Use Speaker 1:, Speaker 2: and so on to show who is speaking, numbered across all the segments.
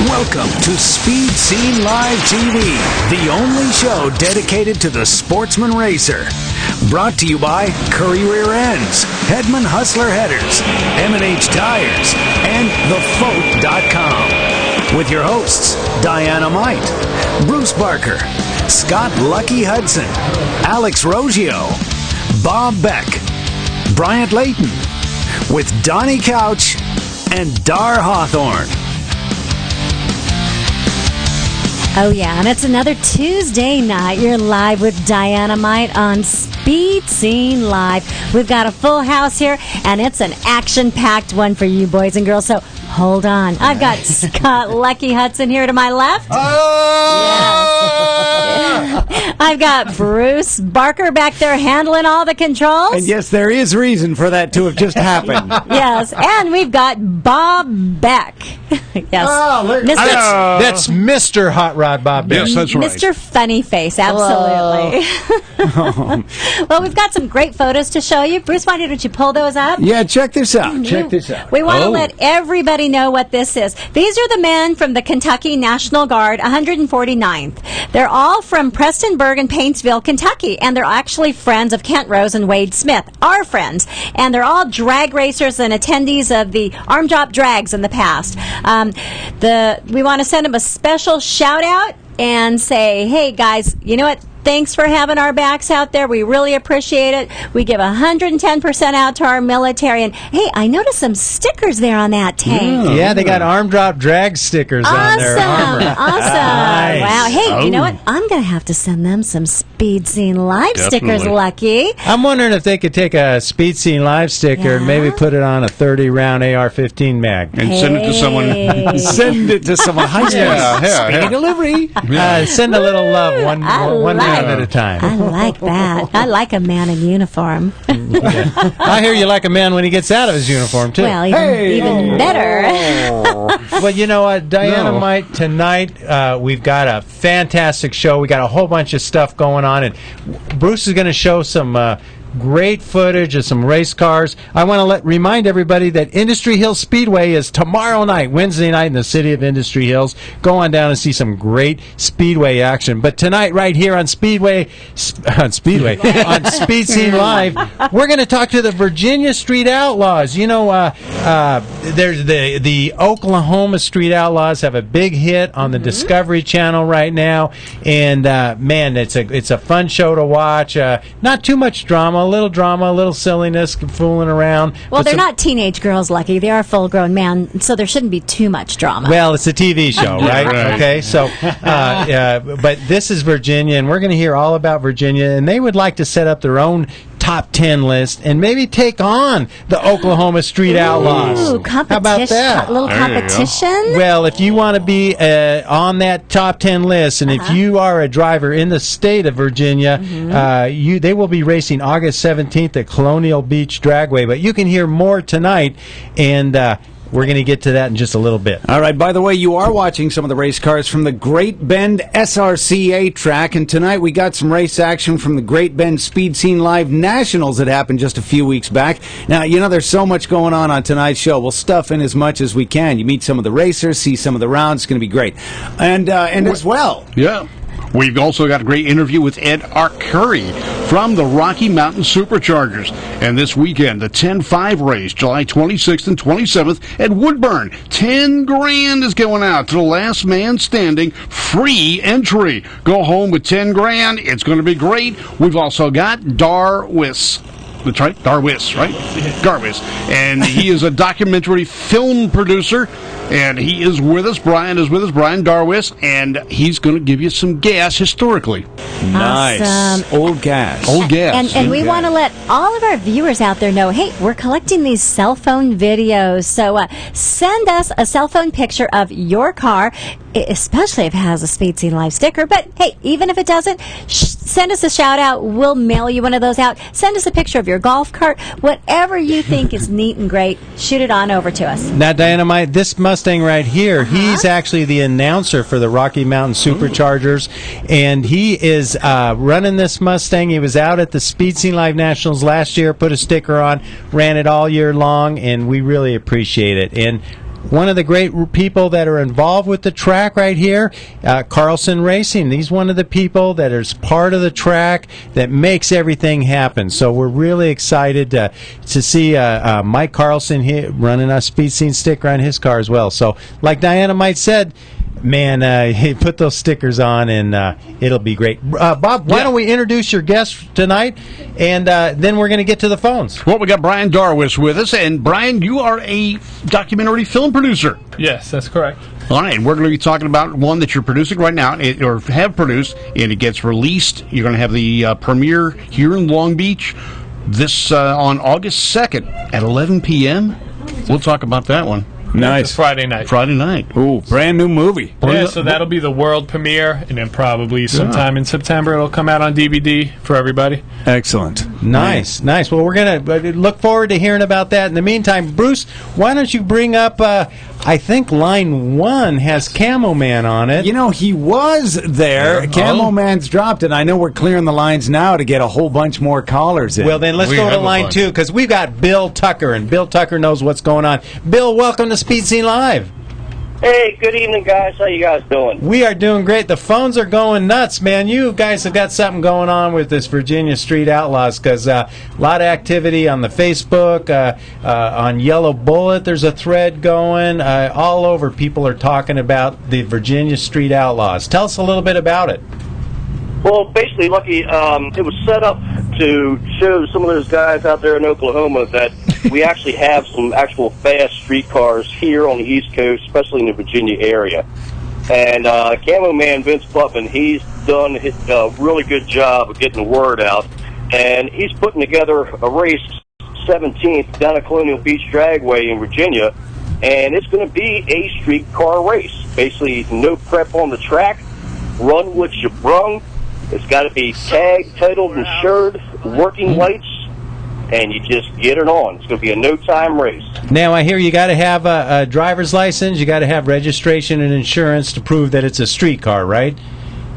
Speaker 1: Welcome to Speed Scene Live TV, the only show dedicated to the sportsman racer. Brought to you by Curry Rear Ends, Hedman Hustler Headers, M&H Tires, and TheFote.com. With your hosts, Diana Might, Bruce Barker, Scott Lucky Hudson, Alex Roggio, Bob Beck, Bryant Layton, with Donnie Couch and Dar Hawthorne.
Speaker 2: Oh, yeah, and it's another Tuesday night. You're live with Diana Might on Speed Scene Live. We've got a full house here, and it's an action-packed one for you boys and girls, so hold on. I've got Scott Lucky Hudson here to my left.
Speaker 3: Oh!
Speaker 2: Yes. I've got Bruce Barker back there handling all the controls.
Speaker 3: And yes, there is reason for that to have just happened.
Speaker 2: Yes, and we've got Bob Beck. Yes.
Speaker 3: Oh, that's Mr. Hot Rod Bob Beck.
Speaker 4: Yes, that's right.
Speaker 2: Mr. Funny Face, absolutely. Well, we've got some great photos to show you. Bruce, why don't you pull those up?
Speaker 3: Yeah, check this out. Check this out.
Speaker 2: We want to let everybody know what this is. These are the men from the Kentucky National Guard, 149th. They're all from Prestonburg and Paintsville, Kentucky, and they're actually friends of Kent Rose and Wade Smith, our friends. And they're all drag racers and attendees of the Arm Drop Drags in the past. We want to send them a special shout out and say, hey guys, you know what? Thanks for having our backs out there. We really appreciate it. We give 110% out to our military. And, hey, I noticed some stickers there on that tank.
Speaker 3: Yeah, they got Arm Drop Drag stickers on their armor.
Speaker 2: Awesome.
Speaker 3: Nice.
Speaker 2: Wow. Hey, you know what? I'm going to have to send them some Speed Scene Live stickers, Lucky.
Speaker 3: I'm wondering if they could take a Speed Scene Live sticker and maybe put it on a 30-round AR-15 mag.
Speaker 4: And send it to someone.
Speaker 3: Send it to someone. Speedy delivery. Send a little love one man at a time.
Speaker 2: I like that. I like a man in uniform.
Speaker 3: I hear you like a man when he gets out of his uniform, too.
Speaker 2: Well, even better.
Speaker 3: Well, you know what, Diana Might, tonight we've got a fantastic show. We got a whole bunch of stuff going on, and Bruce is going to show some great footage of some race cars. I want to remind everybody that Industry Hills Speedway is tomorrow night, Wednesday night, in the city of Industry Hills. Go on down and see some great Speedway action. But tonight, right here on Speed Scene Live, we're going to talk to the Virginia Street Outlaws. You know, there's the Oklahoma Street Outlaws have a big hit on the Discovery Channel right now, and man, it's a fun show to watch. Not too much drama, a little silliness, fooling around.
Speaker 2: Well, they're not teenage girls, Lucky. They are full-grown men, so there shouldn't be too much drama.
Speaker 3: Well, it's a TV show, right? Okay, so, but this is Virginia, and we're going to hear all about Virginia, and they would like to set up their own top 10 list and maybe take on the Oklahoma Street Outlaws.
Speaker 2: Ooh, competition.
Speaker 3: How about that?
Speaker 2: A little competition?
Speaker 3: Well, if you want to be on that top 10 list, and if you are a driver in the state of Virginia, they will be racing August 17th at Colonial Beach Dragway. But you can hear more tonight, and we're going to get to that in just a little bit.
Speaker 1: All right, by the way, you are watching some of the race cars from the Great Bend SRCA track, and tonight we got some race action from the Great Bend Speed Scene Live Nationals that happened just a few weeks back. Now, you know, there's so much going on tonight's show. We'll stuff in as much as we can. You meet some of the racers, see some of the rounds. It's going to be great. And as well.
Speaker 4: Yeah. We've also got a great interview with Ed Arcuri from the Rocky Mountain Superchargers. And this weekend, the 10-5 race, July 26th and 27th at Woodburn. $10,000 is going out to the last man standing. Free entry. Go home with $10,000. It's going to be great. We've also got Darwis. That's right, Darwis, right? Darwis. And he is a documentary film producer. And he is with us. Brian is with us, Brian Darwis, and he's going to give you some gas historically.
Speaker 1: Nice.
Speaker 2: Awesome.
Speaker 1: Old gas.
Speaker 4: Old gas.
Speaker 2: And we want to let all of our viewers out there know, hey, we're collecting these cell phone videos. So send us a cell phone picture of your car, especially if it has a Speed Scene Live sticker. But, hey, even if it doesn't, send us a shout-out. We'll mail you one of those out. Send us a picture of your golf cart. Whatever you think is neat and great, shoot it on over to us.
Speaker 3: Now, Diana, this Mustang right here, he's actually the announcer for the Rocky Mountain Superchargers, and he is running this Mustang. He was out at the Speed Scene Live Nationals last year, put a sticker on, ran it all year long, and we really appreciate it. And one of the great people that are involved with the track right here, Carlson Racing. He's one of the people that is part of the track that makes everything happen. So we're really excited to see Mike Carlson here running a Speed Scene sticker on his car as well. So like Diana might said, man, put those stickers on and it'll be great. Bob, why don't we introduce your guest tonight, and then we're going to get to the phones.
Speaker 4: Well, we got Brian Darwis with us, and Brian, you are a documentary film producer.
Speaker 5: Yes, that's correct.
Speaker 4: All right, and we're going to be talking about one that you're producing right now, or have produced, and it gets released. You're going to have the premiere here in Long Beach this on August 2nd at 11 p.m. We'll talk about that one.
Speaker 1: Nice.
Speaker 5: Friday night.
Speaker 4: Friday night.
Speaker 1: Ooh, brand new movie.
Speaker 5: Yeah, so that'll be the world premiere, and then probably sometime in September it'll come out on DVD for everybody.
Speaker 1: Excellent.
Speaker 3: Nice. Well, we're going to look forward to hearing about that. In the meantime, Bruce, why don't you bring up, I think line 1 has Camo Man on it.
Speaker 1: You know, he was there.
Speaker 4: Yeah.
Speaker 1: Camo Man's dropped it. I know we're clearing the lines now to get a whole bunch more callers in.
Speaker 3: Well, then let's go to line 2, because we've got Bill Tucker, and Bill Tucker knows what's going on. Bill, welcome to Speed Scene Live.
Speaker 6: Hey, good evening, guys. How you guys doing?
Speaker 3: We are doing great. The phones are going nuts, man. You guys have got something going on with this Virginia Street Outlaws, because a lot of activity on the Facebook, on Yellow Bullet. There's a thread going all over. People are talking about the Virginia Street Outlaws. Tell us a little bit about it.
Speaker 6: Well, basically, Lucky, it was set up to show some of those guys out there in Oklahoma that we actually have some actual fast streetcars here on the East Coast, especially in the Virginia area. And Camo Man Vince Putman, he's done a really good job of getting the word out. And he's putting together a race 17th down at Colonial Beach Dragway in Virginia. And it's going to be a streetcar race. Basically, no prep on the track, run what you brung. It's got to be tagged, titled, insured, working lights, and you just get it on. It's going to be a no-time race.
Speaker 3: Now, I hear you got to have a driver's license, you got to have registration and insurance to prove that it's a streetcar, right?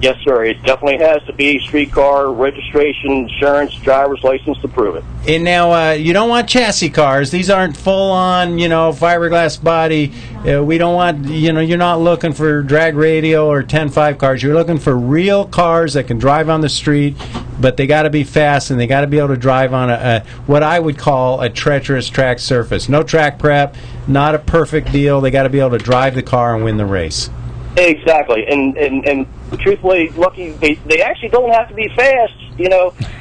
Speaker 6: Yes, sir. It definitely has to be streetcar, registration, insurance, driver's license to prove it.
Speaker 3: And now, you don't want chassis cars. These aren't full-on, fiberglass body. We don't want, you're not looking for drag radio or 10.5 cars. You're looking for real cars that can drive on the street, but they got to be fast, and they got to be able to drive on a what I would call a treacherous track surface. No track prep, not a perfect deal. They got to be able to drive the car and win the race.
Speaker 6: Exactly, and truthfully, Lucky, they actually don't have to be fast.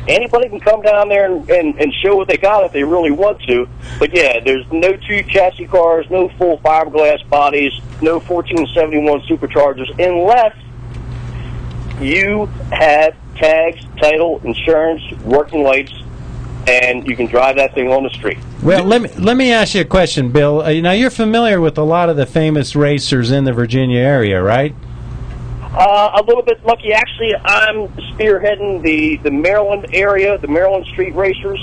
Speaker 6: Anybody can come down there and show what they got if they really want to. But yeah, there's no two chassis cars, no full fiberglass bodies, no 1471 superchargers, unless you have tags, title, insurance, working lights, and you can drive that thing on the street.
Speaker 3: Well, let me ask you a question, Bill. Now, you're familiar with a lot of the famous racers in the Virginia area, right?
Speaker 6: A little bit, Lucky. Actually, I'm spearheading the Maryland area, the Maryland street racers.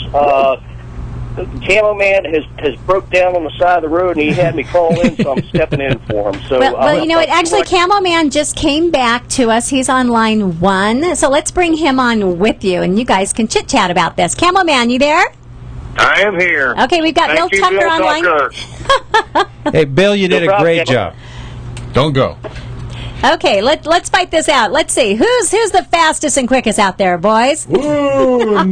Speaker 6: Camo Man has broke down on the side of the road, and he had me call in, so I'm stepping in for him. So,
Speaker 2: well, you know what? Actually, Camo Man just came back to us. He's on line 1, so let's bring him on with you, and you guys can chit-chat about this. Camo Man, you there?
Speaker 7: I am here.
Speaker 2: Okay, we've got Bill Tucker on line.
Speaker 3: Hey, Bill, you did a great job.
Speaker 4: Don't go.
Speaker 2: Okay, let's fight this out. Let's see who's the fastest and quickest out there, boys.
Speaker 1: Ooh,
Speaker 3: whoa!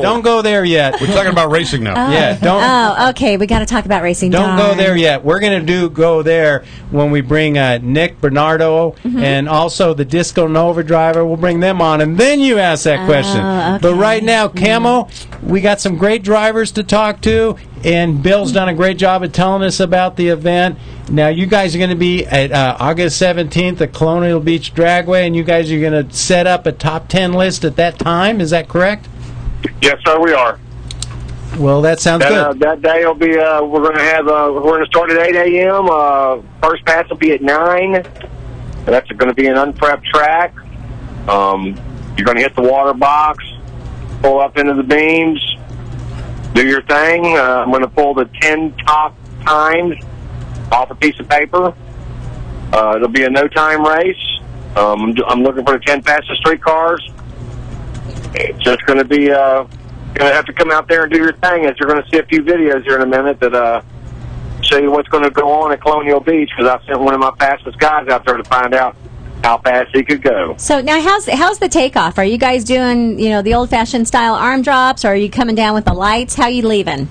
Speaker 3: Don't go there yet.
Speaker 4: We're talking about racing now.
Speaker 3: Yeah, don't.
Speaker 2: Oh, okay. We got to talk about racing.
Speaker 3: Don't go there yet. We're going to go there when we bring Nick Bernardo and also the Disco Nova driver. We'll bring them on, and then you ask that question.
Speaker 2: Okay.
Speaker 3: But right now, Camo, we got some great drivers to talk to, and Bill's done a great job of telling us about the event. Now, you guys are going to be at August 17th at Colonial Beach Dragway, and you guys are going to set up a top 10 list at that time. Is that correct?
Speaker 7: Yes, sir, we are.
Speaker 3: Well, that sounds good.
Speaker 7: That day will be. We're going to start at 8 a.m. First pass will be at 9. That's going to be an unprepped track. You're going to hit the water box, pull up into the beams, do your thing. I'm going to pull the 10 top times off a piece of paper. It'll be a no-time race. I'm looking for the 10 fastest street cars. It's just going to be, going to have to come out there and do your thing, as you're going to see a few videos here in a minute that show you what's going to go on at Colonial Beach, because I sent one of my fastest guys out there to find out how fast he could go.
Speaker 2: So now, how's the takeoff? Are you guys doing, the old-fashioned style arm drops, or are you coming down with the lights? How are you leaving?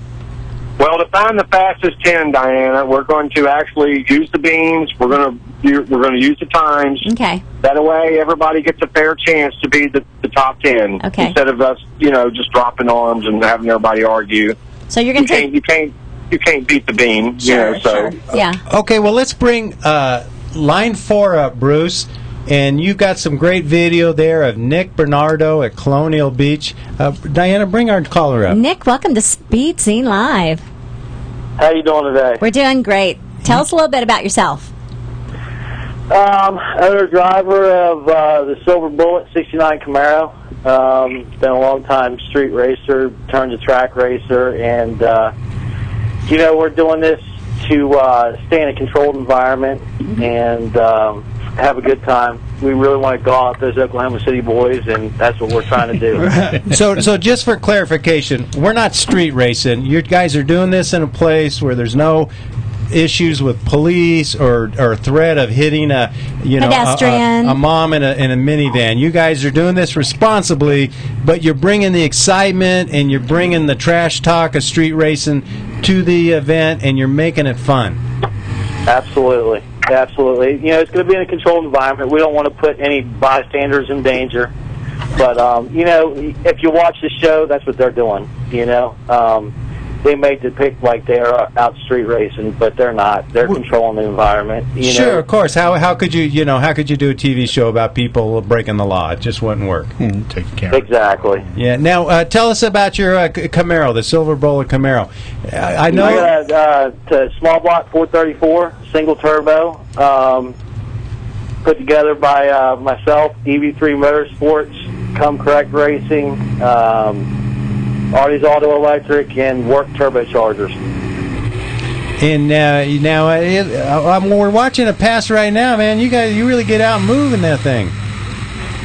Speaker 7: Well, to find the fastest 10, Diana, we're going to actually use the beams. We're going to use the times.
Speaker 2: Okay.
Speaker 7: That way, everybody gets a fair chance to be the top 10.
Speaker 2: Okay.
Speaker 7: Instead of us, just dropping arms and having everybody argue.
Speaker 2: So you're going to take...
Speaker 7: You can't beat the beam.
Speaker 2: Sure,
Speaker 7: So.
Speaker 2: sure. Yeah.
Speaker 3: Okay, well, let's bring line 4 up, Bruce. And you've got some great video there of Nick Bernardo at Colonial Beach. Diana, bring our caller up.
Speaker 2: Nick, welcome to Speed Scene Live.
Speaker 8: How you doing today?
Speaker 2: We're doing great. Tell us a little bit about yourself.
Speaker 8: Owner driver of the Silver Bullet 69 Camaro. Been a long time street racer, turned to track racer, and we're doing this to stay in a controlled environment and have a good time. We really want to go out those Oklahoma City boys, and that's what we're trying to do.
Speaker 3: So just for clarification, we're not street racing. You guys are doing this in a place where there's no issues with police or threat of hitting a
Speaker 2: pedestrian,
Speaker 3: a mom in a minivan. You guys are doing this responsibly, but you're bringing the excitement and you're bringing the trash talk of street racing to the event, and you're making it fun.
Speaker 8: Absolutely. It's going to be in a controlled environment. We don't want to put any bystanders in danger. But, if you watch the show, that's what they're doing, They may depict like they're out street racing, but they're not. They're controlling the environment.
Speaker 3: Sure, of course. How could you do a TV show about people breaking the law? It just wouldn't work.
Speaker 4: Taking care.
Speaker 8: Exactly.
Speaker 3: Yeah. Now, tell us about your Camaro, the Silver Bullet Camaro. I know.
Speaker 8: I got a small block 434, single turbo, put together by myself, EV3 Motorsports, Come Correct Racing, Artie's Auto Electric, and Work Turbochargers.
Speaker 3: And we're watching a pass right now, man. You really get out and move in that thing.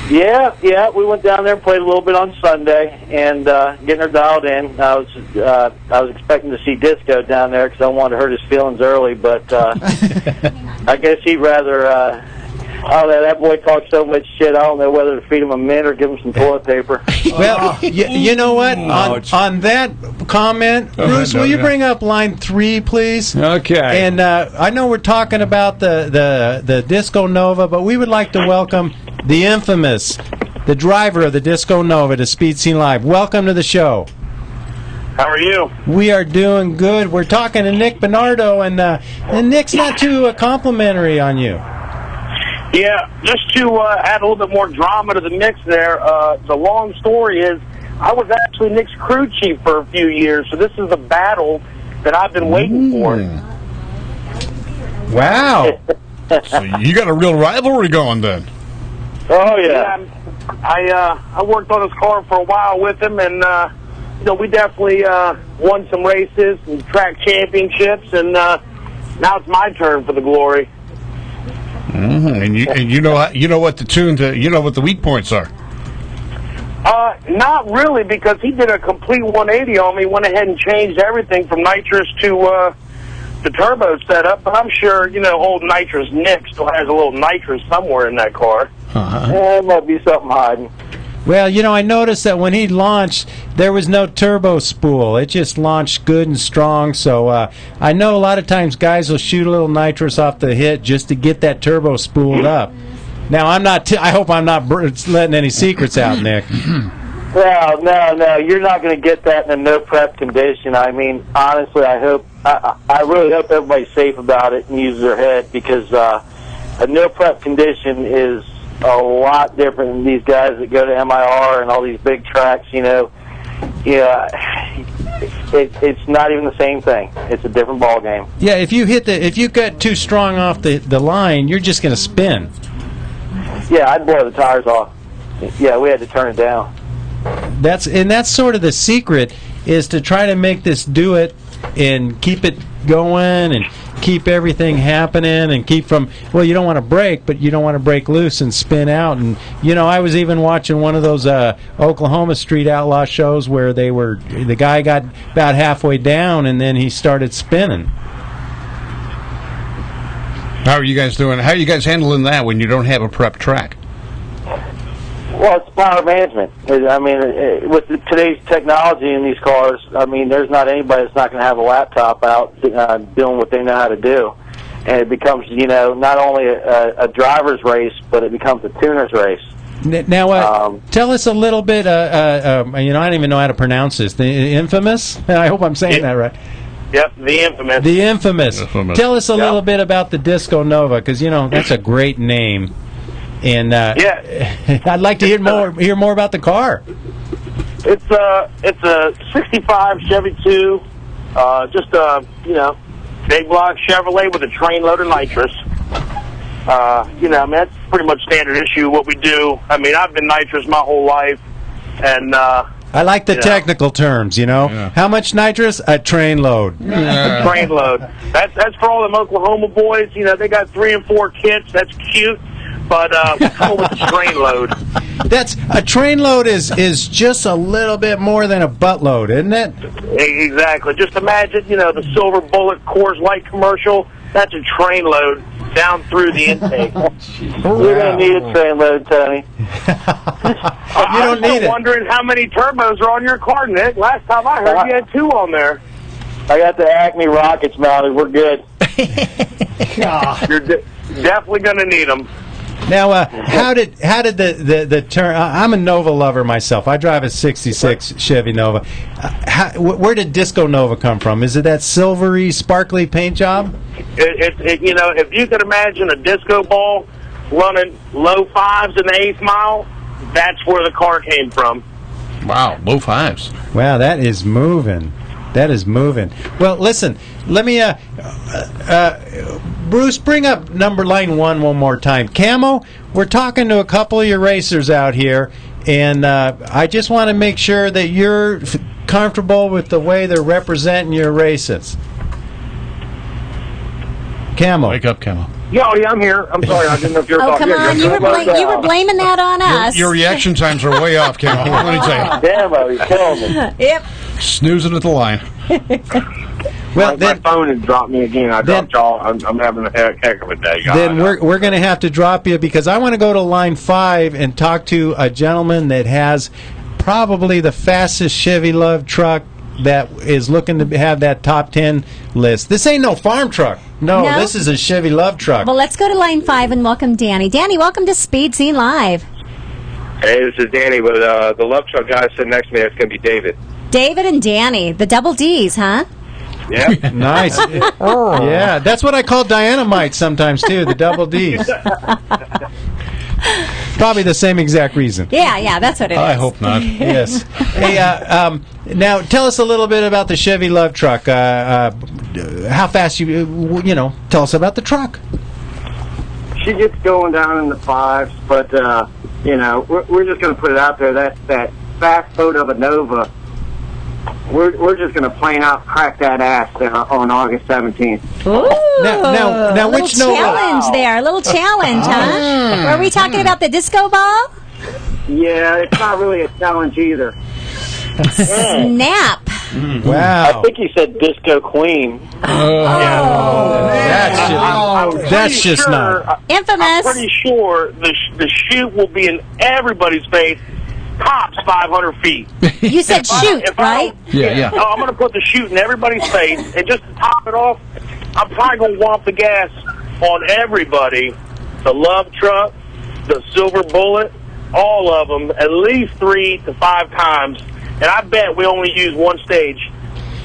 Speaker 8: Yeah. We went down there and played a little bit on Sunday, and getting her dialed in. I was expecting to see Disco down there because I wanted to hurt his feelings early, but I guess he'd rather. That boy talks so much shit. I don't know whether to feed him a mint or give him some toilet paper.
Speaker 3: Well, you know what? On that comment, Bruce, will you bring up line 3, please?
Speaker 1: Okay.
Speaker 3: And I know we're talking about the Disco Nova, but we would like to welcome the infamous, the driver of the Disco Nova to Speed Scene Live. Welcome to the show.
Speaker 7: How are you?
Speaker 3: We are doing good. We're talking to Nick Bernardo, and Nick's not too complimentary on you.
Speaker 7: Yeah, just to add a little bit more drama to the mix there, the long story is I was actually Nick's crew chief for a few years, so this is the battle that I've been waiting for.
Speaker 3: Wow.
Speaker 4: So you got a real rivalry going then.
Speaker 8: Oh, yeah.
Speaker 7: I worked on his car for a while with him, and we definitely won some races and track championships, and now it's my turn for the glory.
Speaker 4: Mm-hmm. And you know what the weak points are.
Speaker 7: Not really, because he did a complete 180 on me. Went ahead and changed everything from nitrous to the turbo setup. But I'm sure old nitrous Nick still has a little nitrous somewhere in that car.
Speaker 8: There might be something hiding.
Speaker 3: Well, I noticed that when he launched, there was no turbo spool. It just launched good and strong. So I know a lot of times guys will shoot a little nitrous off the hit just to get that turbo spooled up. Now, I hope I'm not letting any secrets out, Nick.
Speaker 8: Well, no, you're not going to get that in a no prep condition. I mean, honestly, I really hope everybody's safe about it and uses their head, because a no prep condition is a lot different than these guys that go to MIR and all these big tracks. It's not even the same thing. It's a different ball game.
Speaker 3: Yeah, if you get too strong off the line, you're just going to spin.
Speaker 8: Yeah, I'd blow the tires off. Yeah, we had to turn it down.
Speaker 3: That's sort of the secret, is to try to make this do it and keep it going and keep everything happening and keep from, you don't want to break, but you don't want to break loose and spin out. And I was even watching one of those Oklahoma Street Outlaw shows where the guy got about halfway down and then he started spinning.
Speaker 4: How are you guys doing? How are you guys handling that when you don't have a prep track?
Speaker 8: Well, it's power management. I mean, with today's technology in these cars, I mean, there's not anybody that's not going to have a laptop out doing what they know how to do. And it becomes, not only a driver's race, but it becomes a tuner's race.
Speaker 3: Now, tell us a little bit, I don't even know how to pronounce this, the Infamous? I hope I'm saying that right.
Speaker 7: Yep, the Infamous.
Speaker 3: The Infamous. Tell us a little bit about the Disco Nova, because, that's a great name. And I'd like to hear more about the car.
Speaker 7: It's a 65 Chevy 2, just a big block Chevrolet with a train load of nitrous. That's pretty much standard issue what we do. I mean, I've been nitrous my whole life, and
Speaker 3: I like the technical terms.
Speaker 4: Yeah.
Speaker 3: How much nitrous? A train load.
Speaker 7: A train load. That's for all them Oklahoma boys. They got 3 and 4 kits. That's cute. But we come with a train load.
Speaker 3: That's a train load is just a little bit more than a butt load, isn't it?
Speaker 7: Exactly. Just imagine, the Silver Bullet Coors Light commercial. That's a train load down through the intake.
Speaker 8: You're going to need a train load, Tony.
Speaker 3: You don't need it.
Speaker 7: I'm wondering how many turbos are on your car, Nick. Last time I heard you had 2 on there.
Speaker 8: I got the Acme Rockets mounted. We're good.
Speaker 7: You're definitely going to need them.
Speaker 3: Now, how did the turn? I'm a Nova lover myself. I drive a '66 Chevy Nova. Where did Disco Nova come from? Is it that silvery, sparkly paint job?
Speaker 7: If you could imagine a disco ball running low 5s in the 8th mile, that's where the car came from.
Speaker 4: Wow, low 5s.
Speaker 3: Wow, that is moving. That is moving. Well, listen, let me, Bruce, bring up line 1 more time. Camo, we're talking to a couple of your racers out here, and I just want to make sure that you're comfortable with the way they're representing your races. Camo.
Speaker 4: Wake up, Camo.
Speaker 7: Yeah, I'm here. I'm sorry, I didn't know if you were talking.
Speaker 2: Come on, you were blaming that on us.
Speaker 4: Your reaction times are way off, Camo. Let me tell you.
Speaker 8: Damn, he's killing me.
Speaker 2: Yep.
Speaker 4: Snoozing at the line.
Speaker 7: Well, my phone has dropped me again. I dropped y'all. I'm having a heck of a day, guys.
Speaker 3: Then we're going to have to drop you because I want to go to line 5 and talk to a gentleman that has probably the fastest Chevy Love truck that is looking to have that top 10 list. This ain't no farm truck. No, this is a Chevy Love truck.
Speaker 2: Well, let's go to line 5 and welcome Danny. Danny, welcome to Speed Scene Live.
Speaker 7: Hey, this is Danny, but the Love truck guy sitting next to me, it's going to be David.
Speaker 2: David and Danny, the double D's, huh?
Speaker 7: Yeah.
Speaker 3: Nice. Yeah, that's what I call dynamite sometimes, too, the double D's. Probably the same exact reason.
Speaker 2: Yeah, that's what it is.
Speaker 4: I hope not.
Speaker 3: Yes. Hey, now tell us a little bit about the Chevy Love truck. How fast tell us about the truck.
Speaker 8: She gets going down in the 5s, but we're just going to put it out there. That fast boat of a Nova. We're just going to plain out crack that ass on August 17th.
Speaker 2: Ooh,
Speaker 3: now
Speaker 2: which Nova? Challenge there, a little challenge, huh? Were we talking about the disco ball?
Speaker 8: Yeah, it's not really a challenge either.
Speaker 2: Snap!
Speaker 3: Wow!
Speaker 8: I think he said Disco Queen.
Speaker 3: That's just not
Speaker 2: infamous.
Speaker 7: I'm pretty sure the chute will be in everybody's face. Tops 500 feet.
Speaker 2: You said shoot, right?
Speaker 4: Yeah.
Speaker 7: Oh, I'm going to put the chute in everybody's face, and just to top it off, I'm probably going to whomp the gas on everybody. The Love truck, the Silver Bullet, all of them, at least 3 to 5 times. And I bet we only use one stage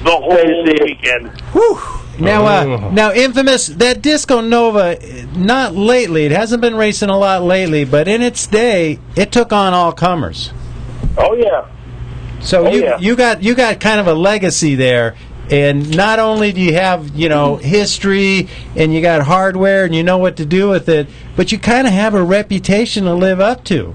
Speaker 7: the whole weekend.
Speaker 3: Whew. Now, Infamous, that Disco Nova, not lately. It hasn't been racing a lot lately, but in its day, it took on all comers.
Speaker 7: Oh yeah.
Speaker 3: So you got kind of a legacy there, and not only do you have history and you got hardware and you know what to do with it, but you kind of have a reputation to live up to.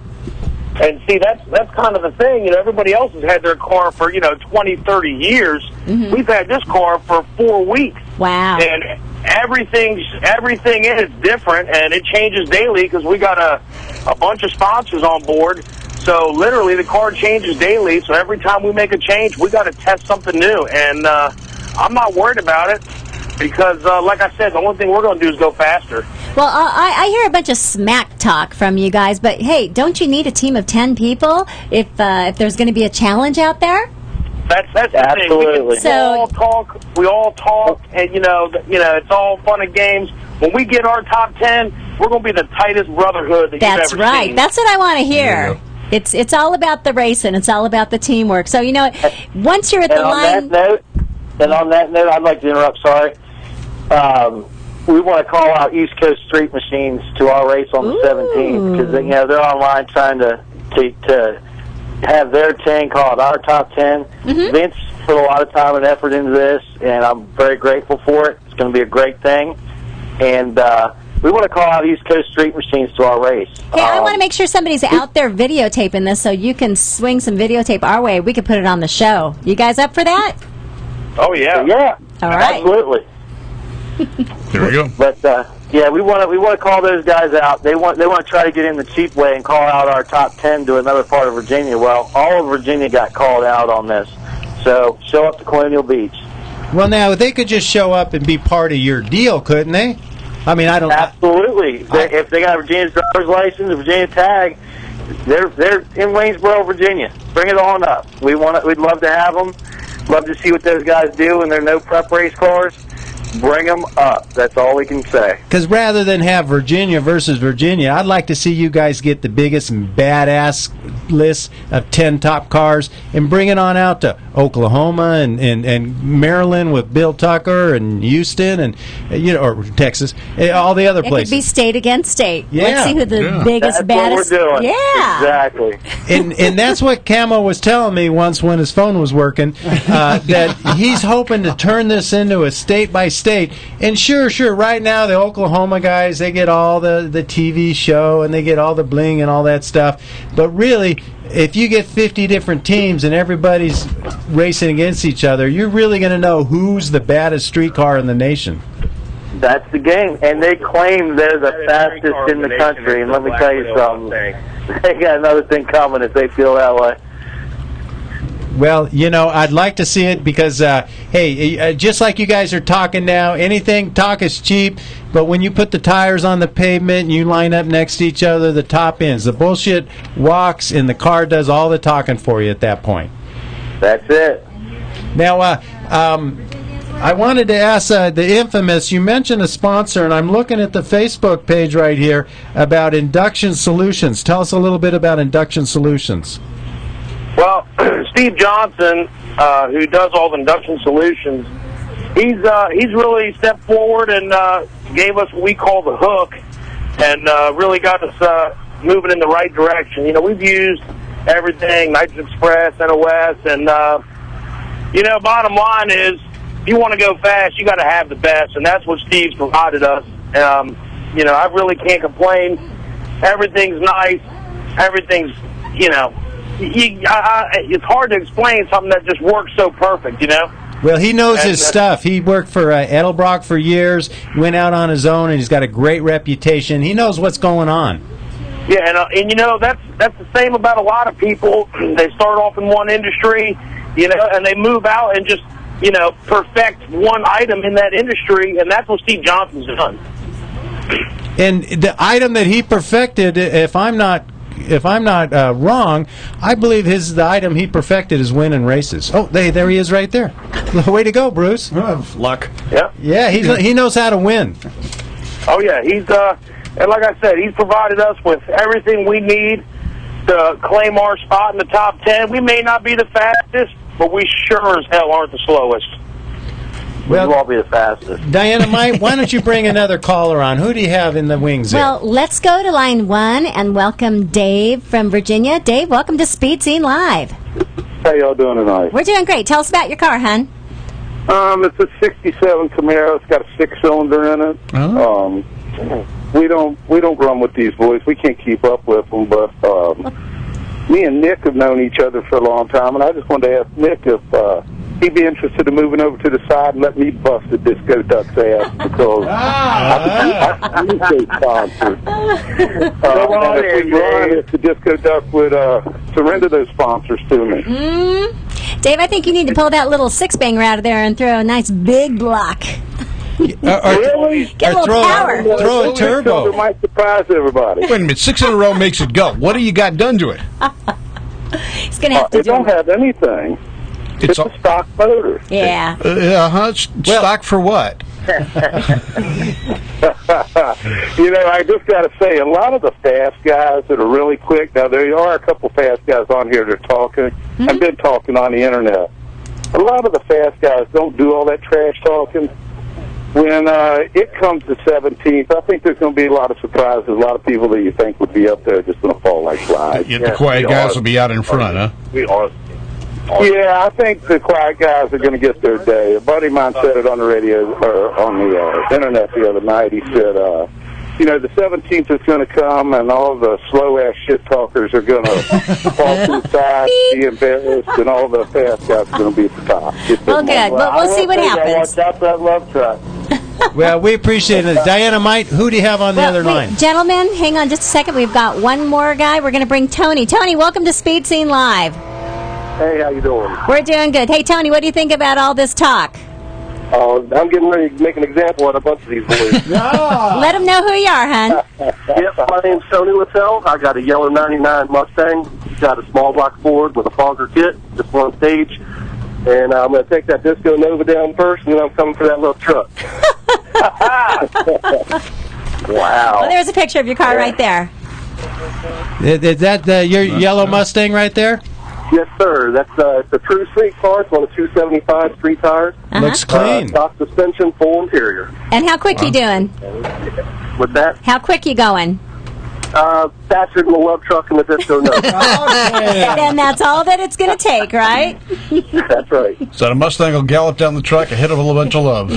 Speaker 7: And see, that's kind of the thing. Everybody else has had their car for 20, 30 years. Mm-hmm. We've had this car for 4 weeks.
Speaker 2: Wow.
Speaker 7: And everything in it's different, and it changes daily because we got a bunch of sponsors on board. So literally, the car changes daily. So every time we make a change, we got to test something new. And I'm not worried about it.
Speaker 6: because, like I said, the only thing we're going to do is go faster.
Speaker 2: Well, I hear a bunch of smack talk from you guys, but hey, don't you need a team of 10 people if there's going to be a challenge out there?
Speaker 6: That's the
Speaker 8: Absolutely.
Speaker 6: thing. We all talk, and you know, it's all fun and games. When we get our top 10, we're going to be the tightest brotherhood that
Speaker 2: That's
Speaker 6: you've ever
Speaker 2: right.
Speaker 6: seen.
Speaker 2: That's what I want to hear. It's all about the racing. It's all about the teamwork. So, you know, once you're at the line...
Speaker 8: On that note, I'd like to interrupt, sorry. We want to call out East Coast Street Machines to our race on the 17th, because, you know, they're online trying to have their 10 called our top 10. Vince put a lot of time and effort into this, and I'm very grateful for it. It's going to be a great thing. And we want to call out East Coast Street Machines to our race.
Speaker 2: Hey, I want to make sure somebody's out there videotaping this so you can swing some videotape our way. We could put it on the show. You guys up for that?
Speaker 6: Oh, yeah.
Speaker 8: Yeah.
Speaker 2: All right.
Speaker 8: Absolutely.
Speaker 4: There we go.
Speaker 8: But yeah, we want to call those guys out. They want to try to get in the cheap way and call out our top 10 to another part of Virginia. Well, all of Virginia got called out on this. So show up to Colonial Beach.
Speaker 3: Well, now they could just show up and be part of your deal, couldn't they? I mean, I don't.
Speaker 8: Absolutely. If they got a Virginia driver's license, a Virginia tag, they're in Waynesboro, Virginia. Bring it on up. We'd love to have them. Love to see what those guys do in their no prep race cars. Bring them up. That's all we can say.
Speaker 3: Because rather than have Virginia versus Virginia, I'd like to see you guys get the biggest and badass list of 10 top cars and bring it on out to Oklahoma and Maryland with Bill Tucker and Houston and or Texas, all the other places.
Speaker 2: It could be state against state.
Speaker 3: Yeah.
Speaker 2: Let's see who the biggest,
Speaker 8: baddest. That's what we're doing.
Speaker 2: Yeah,
Speaker 8: exactly.
Speaker 3: And that's what Camo was telling me once when his phone was working, that he's hoping to turn this into a state by state. And sure, right now the Oklahoma guys, they get all the TV show and they get all the bling and all that stuff. But really, if you get 50 different teams and everybody's racing against each other, you're really going to know who's the baddest street car in the nation.
Speaker 8: That's the game. And they claim they're the fastest in the country. And let me tell you something. They got another thing coming if they feel that way.
Speaker 3: Well, I'd like to see it because, hey, just like you guys are talking now, talk is cheap, but when you put the tires on the pavement and you line up next to each other, the top ends. The bullshit walks and the car does all the talking for you at that point.
Speaker 8: That's it.
Speaker 3: Now, I wanted to ask the infamous, you mentioned a sponsor, and I'm looking at the Facebook page right here about Induction Solutions. Tell us a little bit about Induction Solutions.
Speaker 6: Well, Steve Johnson, who does all the Induction Solutions, he's really stepped forward and gave us what we call the hook, and really got us moving in the right direction. We've used everything, Nitrous Express, NOS, and bottom line is, if you want to go fast, you got to have the best, and that's what Steve's provided us. I really can't complain. Everything's nice. Everything's, it's hard to explain something that just works so perfect,
Speaker 3: Well, he knows his stuff. He worked for Edelbrock for years, went out on his own, and he's got a great reputation. He knows what's going on.
Speaker 6: Yeah, and that's the same about a lot of people. They start off in one industry, and they move out and just, perfect one item in that industry, and that's what Steve Johnson's done.
Speaker 3: And the item that he perfected, if I'm not wrong, I believe the item he perfected is winning races. Oh, there he is right there. Way to go, Bruce.
Speaker 5: Luck.
Speaker 6: Yeah,
Speaker 3: he knows how to win.
Speaker 6: Oh yeah, he's and like I said, he's provided us with everything we need to claim our spot in the top 10. We may not be the fastest, but we sure as hell aren't the slowest.
Speaker 8: Well, we'll all be the fastest.
Speaker 3: Diana, why don't you bring another caller on? Who do you have in the wings there?
Speaker 2: Well, let's go to line 1 and welcome Dave from Virginia. Dave, welcome to Speed Scene Live.
Speaker 9: How y'all doing tonight?
Speaker 2: We're doing great. Tell us about your car, hon.
Speaker 9: It's a '67 Camaro. It's got a 6-cylinder in it.
Speaker 3: Oh.
Speaker 9: We don't run with these boys. We can't keep up with them. But me and Nick have known each other for a long time, and I just wanted to ask Nick if he'd be interested in moving over to the side and let me bust the Disco Duck's ass because I'm a state sponsor. If the Disco Duck would surrender those sponsors to me.
Speaker 2: Dave, I think you need to pull that little six-banger out of there and throw a nice big block.
Speaker 9: Really?
Speaker 2: Get a little power.
Speaker 3: Throw a turbo.
Speaker 9: It might surprise everybody.
Speaker 4: Wait a minute, 6 in a row makes it go. What do you got done to it?
Speaker 2: He's going to have to
Speaker 9: It
Speaker 2: do
Speaker 9: don't have anything. It's a stock motor.
Speaker 2: Yeah.
Speaker 4: Stock for what?
Speaker 9: You know, I just got to say, a lot of the fast guys that are really quick, now there are a couple fast guys on here that are talking. I've been talking on the internet. A lot of the fast guys don't do all that trash talking. When it comes to 17th, I think there's going to be a lot of surprises. A lot of people that you think would be up there just going to fall like flies.
Speaker 4: The quiet guys will be out in front, huh?
Speaker 9: Yeah, I think the quiet guys are going to get their day. A buddy of mine said it on the radio or on the internet the other night. He said, you know, the 17th is going to come, and all the slow-ass shit-talkers are going to fall to the side, be embarrassed, and all the fast guys are going to be at the top.
Speaker 2: Well, good. We'll see what happens.
Speaker 8: Watch out for that love truck.
Speaker 3: Well, we appreciate it. Diana Mite, who do you have on the other line?
Speaker 2: Gentlemen, hang on just a second. We've got one more guy. We're going to bring Tony. Tony, welcome to Speed Scene Live.
Speaker 9: Hey, how you doing?
Speaker 2: We're doing good. Hey, Tony, what do you think about all this talk?
Speaker 9: I'm getting ready to make an example out of a bunch of these boys.
Speaker 2: Let them know who you are, hon.
Speaker 9: Yep, my name's Tony Littell. I got a yellow 99 Mustang. Got a small block Ford with a fogger kit, just one stage. And I'm going to take that Disco Nova down first, and then I'm coming for that little truck. Wow.
Speaker 2: Well, there's a picture of your car right there.
Speaker 3: Is that your yellow Mustang right there?
Speaker 9: Yes, sir. That's it's a true street car. It's one of 275 street tires.
Speaker 3: Looks clean.
Speaker 9: Stock suspension, full interior.
Speaker 2: And how quick you doing?
Speaker 9: With that,
Speaker 2: How quick you going?
Speaker 9: faster than the love truck and the Disco Nova.
Speaker 2: And that's all that it's going to take, right?
Speaker 9: That's right.
Speaker 4: So the Mustang will gallop down the track and hit him with a bunch of love.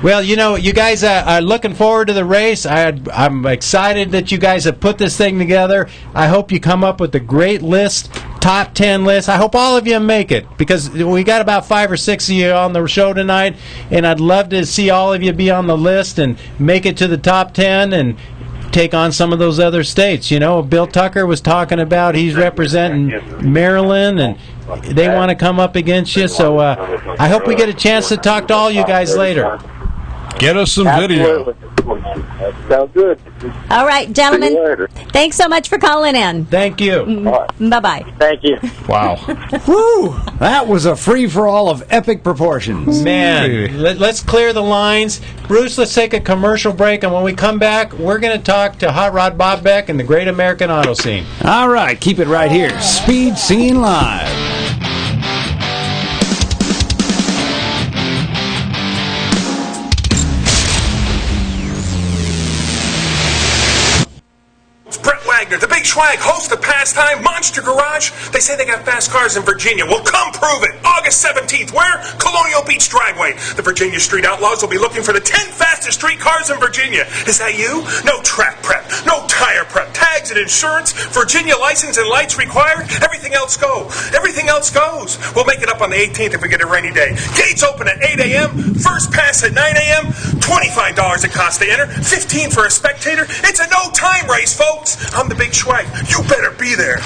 Speaker 3: Well, you know, you guys are looking forward to the race. I'm excited that you guys have put this thing together. I hope you come up with a great list, top 10 list. I hope all of you make it, because we got about 5 or 6 of you on the show tonight, and I'd love to see all of you be on the list and make it to the top 10 and take on some of those other states. You know, Bill Tucker was talking about he's representing Maryland, and they want to come up against you. So I hope we get a chance to talk to all you guys later.
Speaker 4: Get us some video.
Speaker 9: Sounds good.
Speaker 2: All right, gentlemen.
Speaker 9: See you later.
Speaker 2: Thanks so much for calling in.
Speaker 3: Thank you.
Speaker 2: Bye-bye.
Speaker 8: Thank you.
Speaker 4: Wow.
Speaker 1: Woo! That was a free-for-all of epic proportions.
Speaker 3: Man, let's clear the lines. Bruce, let's take a commercial break, and when we come back, we're going to talk to Hot Rod Bob Beck and the Great American Auto Scene.
Speaker 1: All right, keep it right here. Speed Scene Live.
Speaker 10: Brett Wagner, the Big Schwag, host of Pastime Monster Garage. They say they got fast cars in Virginia. Well, come prove it. August 17th, where? Colonial Beach Dragway. The Virginia Street Outlaws will be looking for the 10 fastest street cars in Virginia. Is that you? No track prep, no tire prep, tags and insurance, Virginia license and lights required. Everything else go. Everything else goes. We'll make it up on the 18th if we get a rainy day. Gates open at 8 a.m., first pass at 9 a.m., $25 it costs to enter, $15 for a spectator. It's a no-time race, folks. I'm the Big Schwag. You better be there.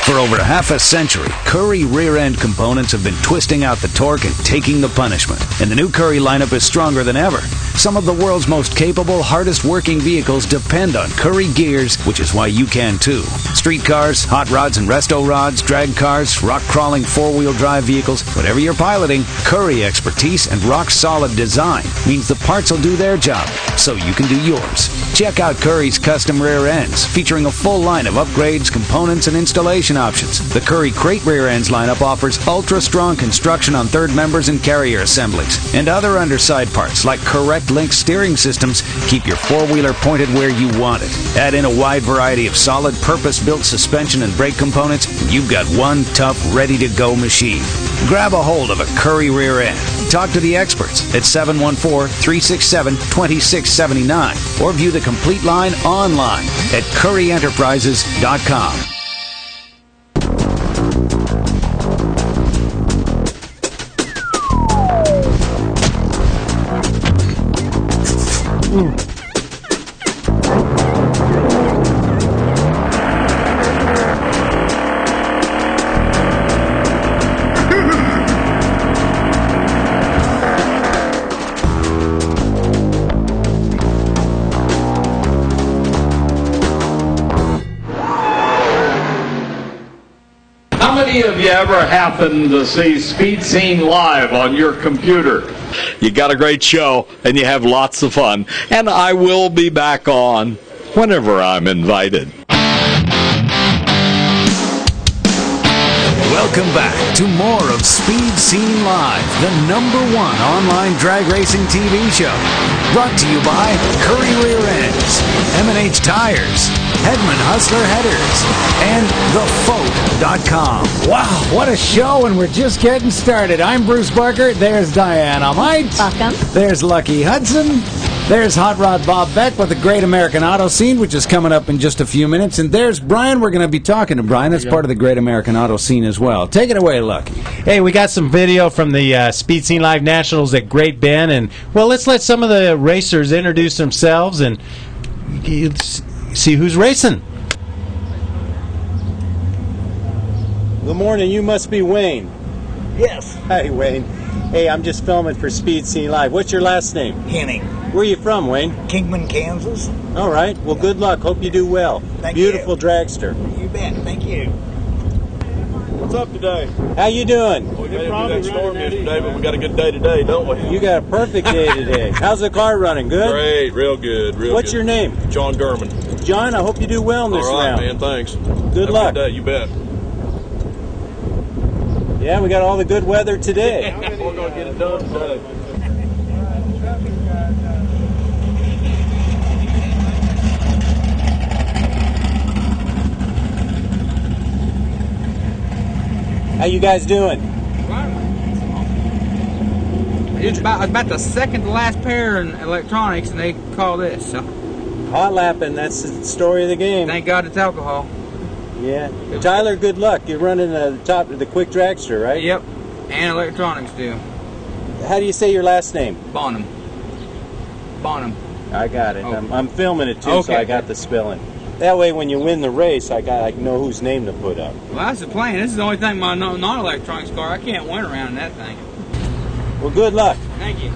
Speaker 11: For over half a century, Curry rear-end components have been twisting out the torque and taking the punishment. And the new Curry lineup is stronger than ever. Some of the world's most capable, hardest-working vehicles depend on Curry gears, which is why you can too. Street cars, hot rods and resto rods, drag cars, rock-crawling four-wheel drive vehicles, whatever you're piloting, Curry expertise and rock-solid design means the parts will do their job, so you can do yours. Check out Curry's custom rear ends, featuring a full line of upgrades, components, and installation options. The Curry Crate rear ends lineup offers ultra-strong construction on third members and carrier assemblies. And other underside parts, like correct link steering systems, keep your four-wheeler pointed where you want it. Add in a wide variety of solid, purpose-built suspension and brake components, and you've got one tough, ready-to-go machine. Grab a hold of a Curry rear end. Talk to the experts at 714-367-2679 or view the complete line online at curryenterprises.com.
Speaker 12: you ever happened to see Speed Scene Live on your computer? You got a great show, and you have lots of fun. And I will be back on whenever I'm invited.
Speaker 11: Welcome back to more of Speed Scene Live, the #1 online drag racing TV show. Brought to you by Curry Rear Ends, M&H Tires, Hedman Hustler Headers, and TheFote.com.
Speaker 1: Wow, what a show, and we're just getting started. I'm Bruce Barker. There's Diana Might.
Speaker 2: Welcome.
Speaker 1: There's Lucky Hudson. There's Hot Rod Bob Beck with the Great American Auto Scene, which is coming up in just a few minutes. And there's Brian. We're going to be talking to Brian. That's part of the Great American Auto Scene as well. Take it away, Lucky.
Speaker 3: Hey, we got some video from the Speed Scene Live Nationals at Great Bend. And, well, let's let some of the racers introduce themselves and see who's racing.
Speaker 13: Good morning. You must be Wayne.
Speaker 14: Yes.
Speaker 13: Hi, Wayne. Hey, I'm just filming for Speed Scene Live. What's your last name?
Speaker 14: Henning.
Speaker 13: Where are you from, Wayne?
Speaker 14: Kingman, Kansas.
Speaker 13: All right. Well, good luck. Hope you do well.
Speaker 14: Thank
Speaker 13: Beautiful
Speaker 14: you.
Speaker 13: dragster.
Speaker 14: You bet. Thank you.
Speaker 15: What's up today?
Speaker 13: How you doing?
Speaker 15: We made that storm yesterday, but we got a good day today, don't we?
Speaker 13: You got a perfect day today. How's the car running? Good?
Speaker 15: Great. Real good. Real
Speaker 13: What's
Speaker 15: good.
Speaker 13: your name?
Speaker 15: John Gurman.
Speaker 13: John, I hope you do well in this
Speaker 15: All right,
Speaker 13: round.
Speaker 15: man. Thanks.
Speaker 13: Good
Speaker 15: Have
Speaker 13: luck.
Speaker 15: A good day. You bet.
Speaker 13: Yeah, we got all the good weather today.
Speaker 15: We're going to get it done today.
Speaker 13: How you guys doing?
Speaker 16: It's about the second to last pair in electronics, and they call this. So.
Speaker 13: Hot lapping, that's the story of the game.
Speaker 16: Thank God it's alcohol.
Speaker 13: Yeah. Tyler, good luck. You're running the quick dragster, right?
Speaker 16: Yep. And electronics do.
Speaker 13: How do you say your last name?
Speaker 16: Bonham. Bonham.
Speaker 13: I got it.
Speaker 16: Oh.
Speaker 13: I'm filming it too, so
Speaker 16: Okay.
Speaker 13: I got the spelling. That way, when you win the race, I know whose name to put up.
Speaker 16: Well, that's the plan. This is the only thing my non-electronics car. I can't win around in that thing.
Speaker 13: Well, good luck.
Speaker 16: Thank you.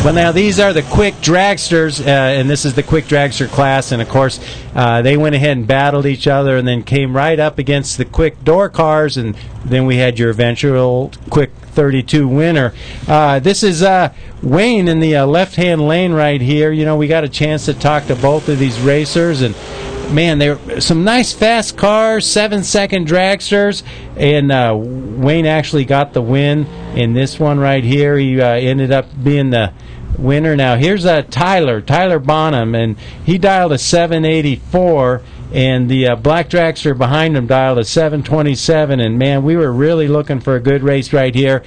Speaker 3: Well, now these are the quick dragsters, and this is the quick dragster class, and of course they went ahead and battled each other and then came right up against the quick door cars, and then we had your eventual quick 32 winner. This is Wayne in the left-hand lane right here. You know, we got a chance to talk to both of these racers, and man, they're some nice fast cars, 7-second dragsters, and Wayne actually got the win in this one right here. He ended up being the winner. Now here's Tyler Bonham, and he dialed a 784, and the black dragster behind him dialed a 727, and man, we were really looking for a good race right here.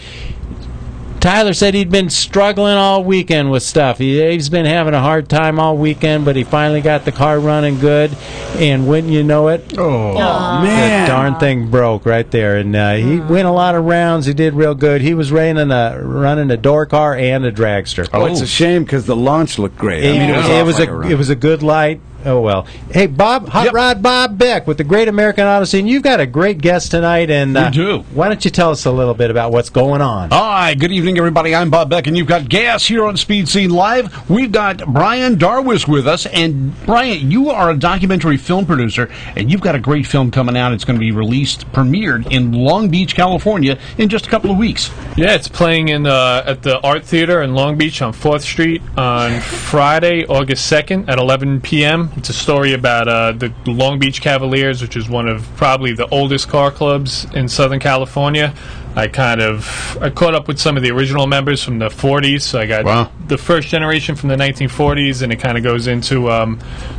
Speaker 3: Tyler said he'd been struggling all weekend with stuff. He's been having a hard time all weekend, but he finally got the car running good, and wouldn't you know it,
Speaker 1: man,
Speaker 3: the darn thing broke right there. And he went a lot of rounds. He did real good. He was running a door car and a dragster.
Speaker 1: Oh, it's a shame because the launch looked great.
Speaker 3: It was a good light. Oh, well. Hey, Bob, Hot Rod Bob Beck with the Great American Auto Scene. You've got a great guest tonight, and
Speaker 4: We do.
Speaker 3: Why don't you tell us a little bit about what's going on?
Speaker 4: Hi, good evening, everybody. I'm Bob Beck, and you've got gas here on Speed Scene Live. We've got Brian Darwis with us, and Brian, you are a documentary film producer, and you've got a great film coming out. It's going to be premiered in Long Beach, California, in just a couple of weeks.
Speaker 5: Yeah, it's playing in at the Art Theater in Long Beach on 4th Street on Friday, August 2nd at 11 p.m. It's a story about the Long Beach Cavaliers, which is one of probably the oldest car clubs in Southern California. I caught up with some of the original members from the 40s, so I got the first generation from the 1940s, and it kind of goes into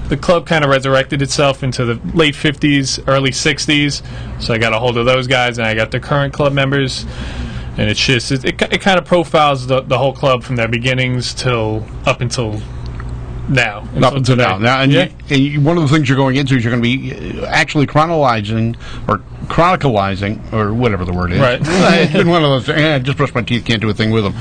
Speaker 5: the club kind of resurrected itself into the late 50s, early 60s, so I got a hold of those guys, and I got the current club members. And it's just it kind of profiles the whole club from their beginnings up until now.
Speaker 4: Up until now. And one of the things you're going into is you're going to be actually chronicalizing, or whatever the word is.
Speaker 5: Right.
Speaker 4: It's been one of those. I just brushed my teeth. Can't do a thing with them.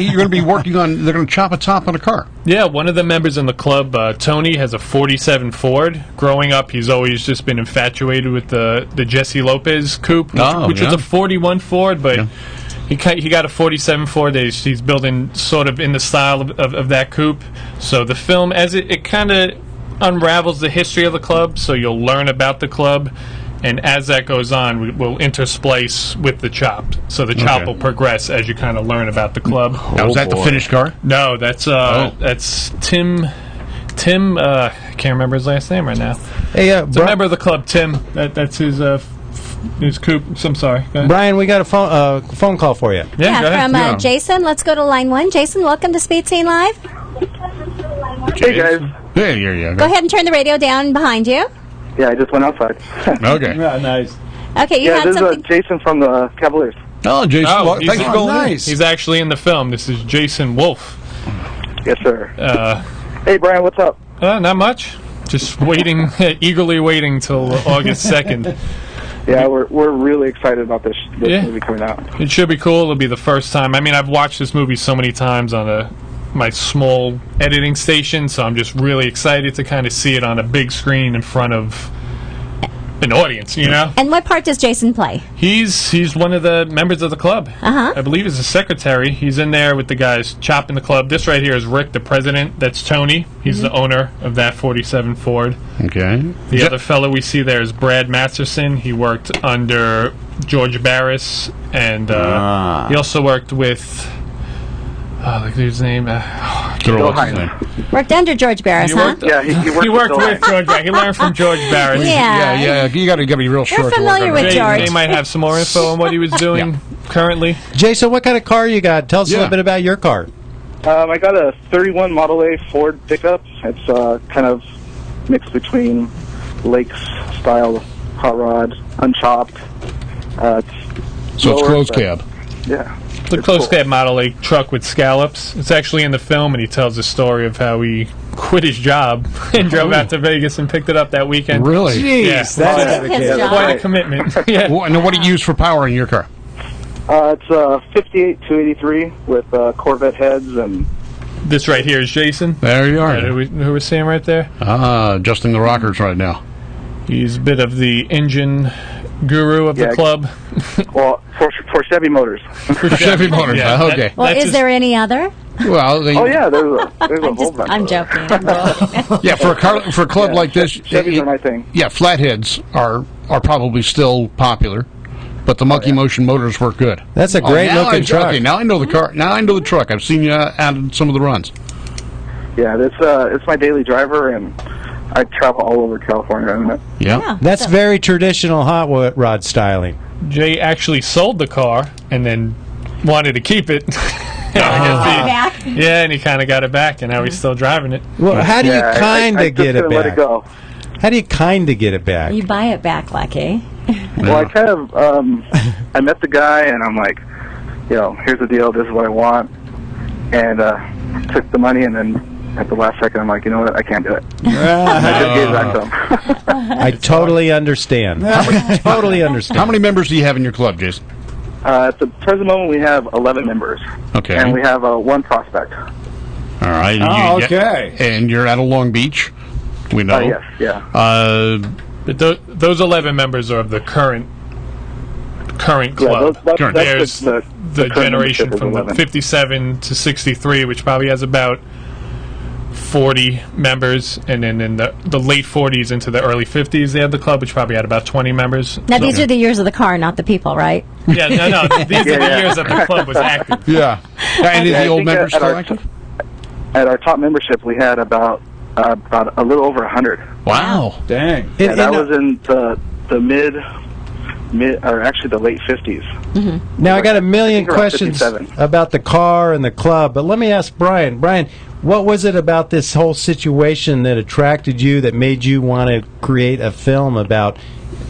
Speaker 4: You're going to be working on. They're going to chop a top on a car.
Speaker 5: Yeah, one of the members in the club, Tony, has a 47 Ford. Growing up, he's always just been infatuated with the Jesse Lopez coupe, which was a 41 Ford, but. Yeah. He got a 47 Ford that he's building sort of in the style of that coupe. So the film, as it kind of unravels the history of the club, so you'll learn about the club. and as that goes on, we'll intersplice with the Chopped. So the Chop will progress as you kind of learn about the club.
Speaker 4: Now, is that the finished car?
Speaker 5: No, that's Tim. I can't remember his last name right now.
Speaker 3: Hey,
Speaker 5: it's a member of the club, Tim. That's his coupe. I'm sorry. Go ahead.
Speaker 3: Brian, we got a phone call for you.
Speaker 5: Yeah, go ahead.
Speaker 2: From Jason. Let's go to line 1. Jason, welcome to Speed Scene Live.
Speaker 9: Hey, guys.
Speaker 4: Hey, here you
Speaker 2: Go ahead and turn the radio down behind you.
Speaker 9: Yeah, I just went outside.
Speaker 4: Okay.
Speaker 3: Nice.
Speaker 2: Okay, you
Speaker 9: yeah,
Speaker 2: had
Speaker 9: this
Speaker 2: something.
Speaker 9: is Jason from the Cavaliers.
Speaker 4: Oh, Jason. Thanks for calling in.
Speaker 5: He's actually in the film. This is Jason Wolf.
Speaker 9: Yes, sir. Hey, Brian, what's up?
Speaker 5: Not much. Just waiting, eagerly waiting till August 2nd.
Speaker 9: Yeah, we're really excited about this movie coming out.
Speaker 5: It should be cool. It'll be the first time. I mean, I've watched this movie so many times on my small editing station, so I'm just really excited to kind of see it on a big screen in front of an audience, you know?
Speaker 2: And what part does Jason play?
Speaker 5: He's one of the members of the club. I believe he's a secretary. He's in there with the guys chopping the club. This right here is Rick, the president. That's Tony. He's the owner of that 47 Ford.
Speaker 4: Okay.
Speaker 5: The other fellow we see there is Brad Masterson. He worked under George Barris, and he also worked with... look at his name.
Speaker 2: Worked under George Barris, huh?
Speaker 9: Yeah, he
Speaker 5: worked with George Barris. He learned from George Barris.
Speaker 2: Yeah.
Speaker 4: You got to be real short.
Speaker 2: You're familiar with George.
Speaker 5: They might have some more info on what he was doing currently.
Speaker 3: Jason, what kind of car you got? Tell us a little bit about your car.
Speaker 9: I got a 31 Model A Ford pickup. It's kind of mixed between Lakes-style hot rod, unchopped.
Speaker 4: So it's closed cab.
Speaker 9: Yeah.
Speaker 5: It's a closed cab Model A truck with scallops. It's actually in the film, and he tells the story of how he quit his job and drove out to Vegas and picked it up that weekend.
Speaker 4: Really?
Speaker 5: Jeez, that's quite a commitment. Yeah.
Speaker 4: And what do you use for power in your car?
Speaker 9: It's a 58 283 with Corvette heads and...
Speaker 5: This right here is Jason.
Speaker 4: There you are.
Speaker 5: Who we're seeing right there?
Speaker 4: Adjusting the rockers right now.
Speaker 5: He's a bit of the engine guru of the club.
Speaker 9: Well, for Chevy Motors.
Speaker 4: For Chevy Motors, okay.
Speaker 2: Well, is there any other?
Speaker 4: Well,
Speaker 9: there's a whole bunch.
Speaker 2: I'm joking.
Speaker 4: Yeah, for a club like this,
Speaker 9: Chevys are my thing.
Speaker 4: Yeah, flatheads are probably still popular, but the Monkey Motion motors work good.
Speaker 3: That's a great looking truck.
Speaker 4: Okay, now I know the car. Now I know the truck. I've seen you out on some of the runs.
Speaker 9: Yeah, it's my daily driver, and I travel all over California in it.
Speaker 4: Yeah.
Speaker 3: That's very traditional hot rod styling.
Speaker 5: Jay actually sold the car and then wanted to keep it. Yeah, and he kind of got it back, and now he's still driving it.
Speaker 3: Well, how do you kind of get it back?
Speaker 9: Let it go.
Speaker 3: How do you kind of get it back?
Speaker 2: You buy it back, Lucky.
Speaker 9: Well, I kind of I met the guy, and I'm like, here's the deal. This is what I want, and took the money, and then at the last second, I'm like, you know what? I can't do it. I just gave it back to him.
Speaker 3: I totally understand. Totally understand.
Speaker 4: How many members do you have in your club, Jason?
Speaker 9: At the present moment, we have 11 members.
Speaker 4: Okay.
Speaker 9: And we have one prospect.
Speaker 4: All right.
Speaker 1: Okay.
Speaker 4: And you're out of Long Beach. We know.
Speaker 9: Yes. Yeah.
Speaker 5: But those 11 members are of the current club. There's the generation from the 57 to 63, which probably has about 40 members, and then in the late 40s into the early 50s, they had the club, which probably had about 20 members.
Speaker 2: Now, these are the years of the car, not the people, right?
Speaker 5: Yeah, no. These are the years that the club was active.
Speaker 4: Yeah. And is the old members still active?
Speaker 9: At our top membership, we had about a little over 100.
Speaker 4: Wow.
Speaker 1: Dang.
Speaker 9: Yeah, that was in the mid, or actually the late 50s.
Speaker 2: Mm-hmm.
Speaker 3: Now, I got a million
Speaker 9: around
Speaker 3: questions
Speaker 9: 57.
Speaker 3: about the car and the club, but let me ask Brian. Brian, what was it about this whole situation that attracted you, that made you want to create a film about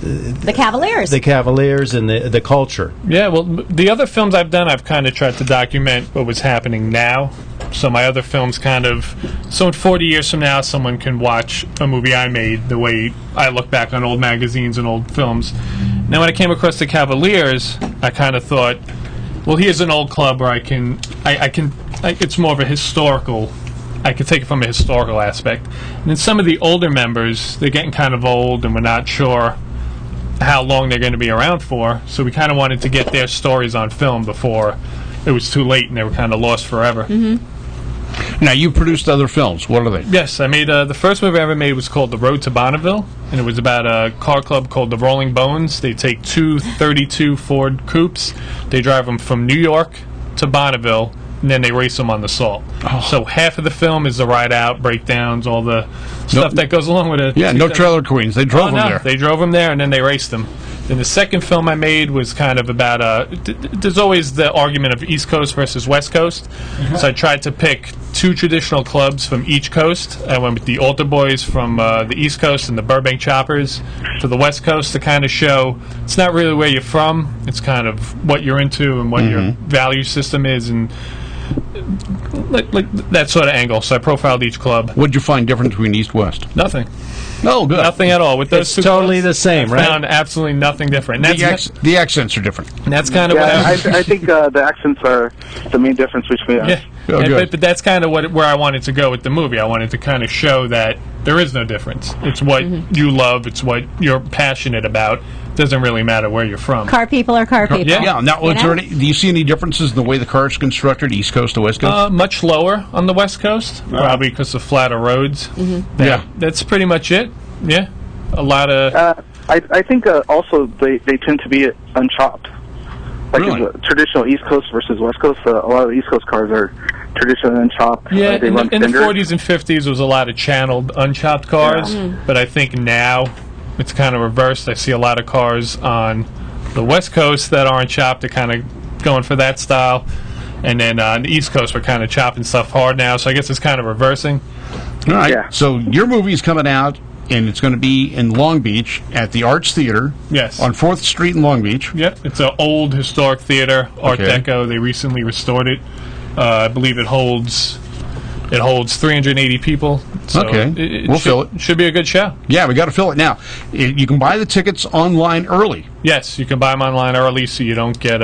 Speaker 2: the Cavaliers?
Speaker 3: The Cavaliers and the culture.
Speaker 5: Yeah, well, the other films I've done, I've kind of tried to document what was happening now. So my other films so in 40 years from now, someone can watch a movie I made the way I look back on old magazines and old films. Now, when I came across the Cavaliers, I kind of thought, well, here's an old club where it's more of a historical, I could take it from a historical aspect. And then some of the older members, they're getting kind of old, and we're not sure how long they're going to be around for, so we kind of wanted to get their stories on film before it was too late and they were kind of lost forever.
Speaker 2: Mm-hmm.
Speaker 4: Now, you produced other films. What are they?
Speaker 5: Yes, I made the first movie I ever made was called The Road to Bonneville, and it was about a car club called the Rolling Bones. They take two 32 Ford Coupes, they drive them from New York to Bonneville, and then they race them on the salt. So half of the film is the ride out, breakdowns, all the stuff that goes along with it.
Speaker 4: Yeah, no trailer queens. They drove them there.
Speaker 5: They drove them there, and then they raced them. Then the second film I made was kind of about there's always the argument of East Coast versus West Coast. So I tried to pick two traditional clubs from each coast. I went with the Altar Boys from the East Coast and the Burbank Choppers to the West Coast to kind of show it's not really where you're from. It's kind of what you're into and what your value system is, and like that sort of angle. So I profiled each club.
Speaker 4: What did you find different between East-West?
Speaker 5: Nothing.
Speaker 4: No, good.
Speaker 5: Nothing at all. With those
Speaker 3: It's
Speaker 5: two
Speaker 3: totally
Speaker 5: clubs,
Speaker 3: the same,
Speaker 5: I
Speaker 3: right?
Speaker 5: found absolutely nothing different. And
Speaker 4: The accents are different.
Speaker 5: And that's kind of what
Speaker 9: I think the accents are the main difference between us.
Speaker 5: Yeah, but that's kind of where I wanted to go with the movie. I wanted to kind of show that there is no difference. It's what you love. It's what you're passionate about. Doesn't really matter where you're from.
Speaker 2: Car people are car people.
Speaker 4: Yeah. Now,
Speaker 2: You know?
Speaker 4: do you see any differences in the way the car is constructed, East Coast to West Coast?
Speaker 5: Much lower on the West Coast, probably because of flatter roads. That's pretty much it. Yeah, a lot of.
Speaker 9: I think also they tend to be unchopped. Like
Speaker 4: Really?
Speaker 9: in the traditional East Coast versus West Coast, a lot of the East Coast cars are traditionally unchopped.
Speaker 5: Yeah,
Speaker 9: they
Speaker 5: in
Speaker 9: run
Speaker 5: the
Speaker 9: fenders.
Speaker 5: 40s and 50s was a lot of channeled, unchopped cars, but I think now it's kind of reversed. I see a lot of cars on the West Coast that aren't chopped. They're kind of going for that style. And then on the East Coast, we're kind of chopping stuff hard now, so I guess it's kind of reversing.
Speaker 4: All right. So your movie's coming out, and it's going to be in Long Beach at the Arts Theater.
Speaker 5: Yes.
Speaker 4: On 4th Street in Long Beach.
Speaker 5: Yep, it's an old historic theater, Art
Speaker 4: Okay.
Speaker 5: Deco. They recently restored it. I believe it holds 380 people. So
Speaker 4: Okay. We'll fill it.
Speaker 5: Should be a good show.
Speaker 4: Yeah, we got to fill it now. You can buy the tickets online early.
Speaker 5: Yes, you can buy them online early so you don't get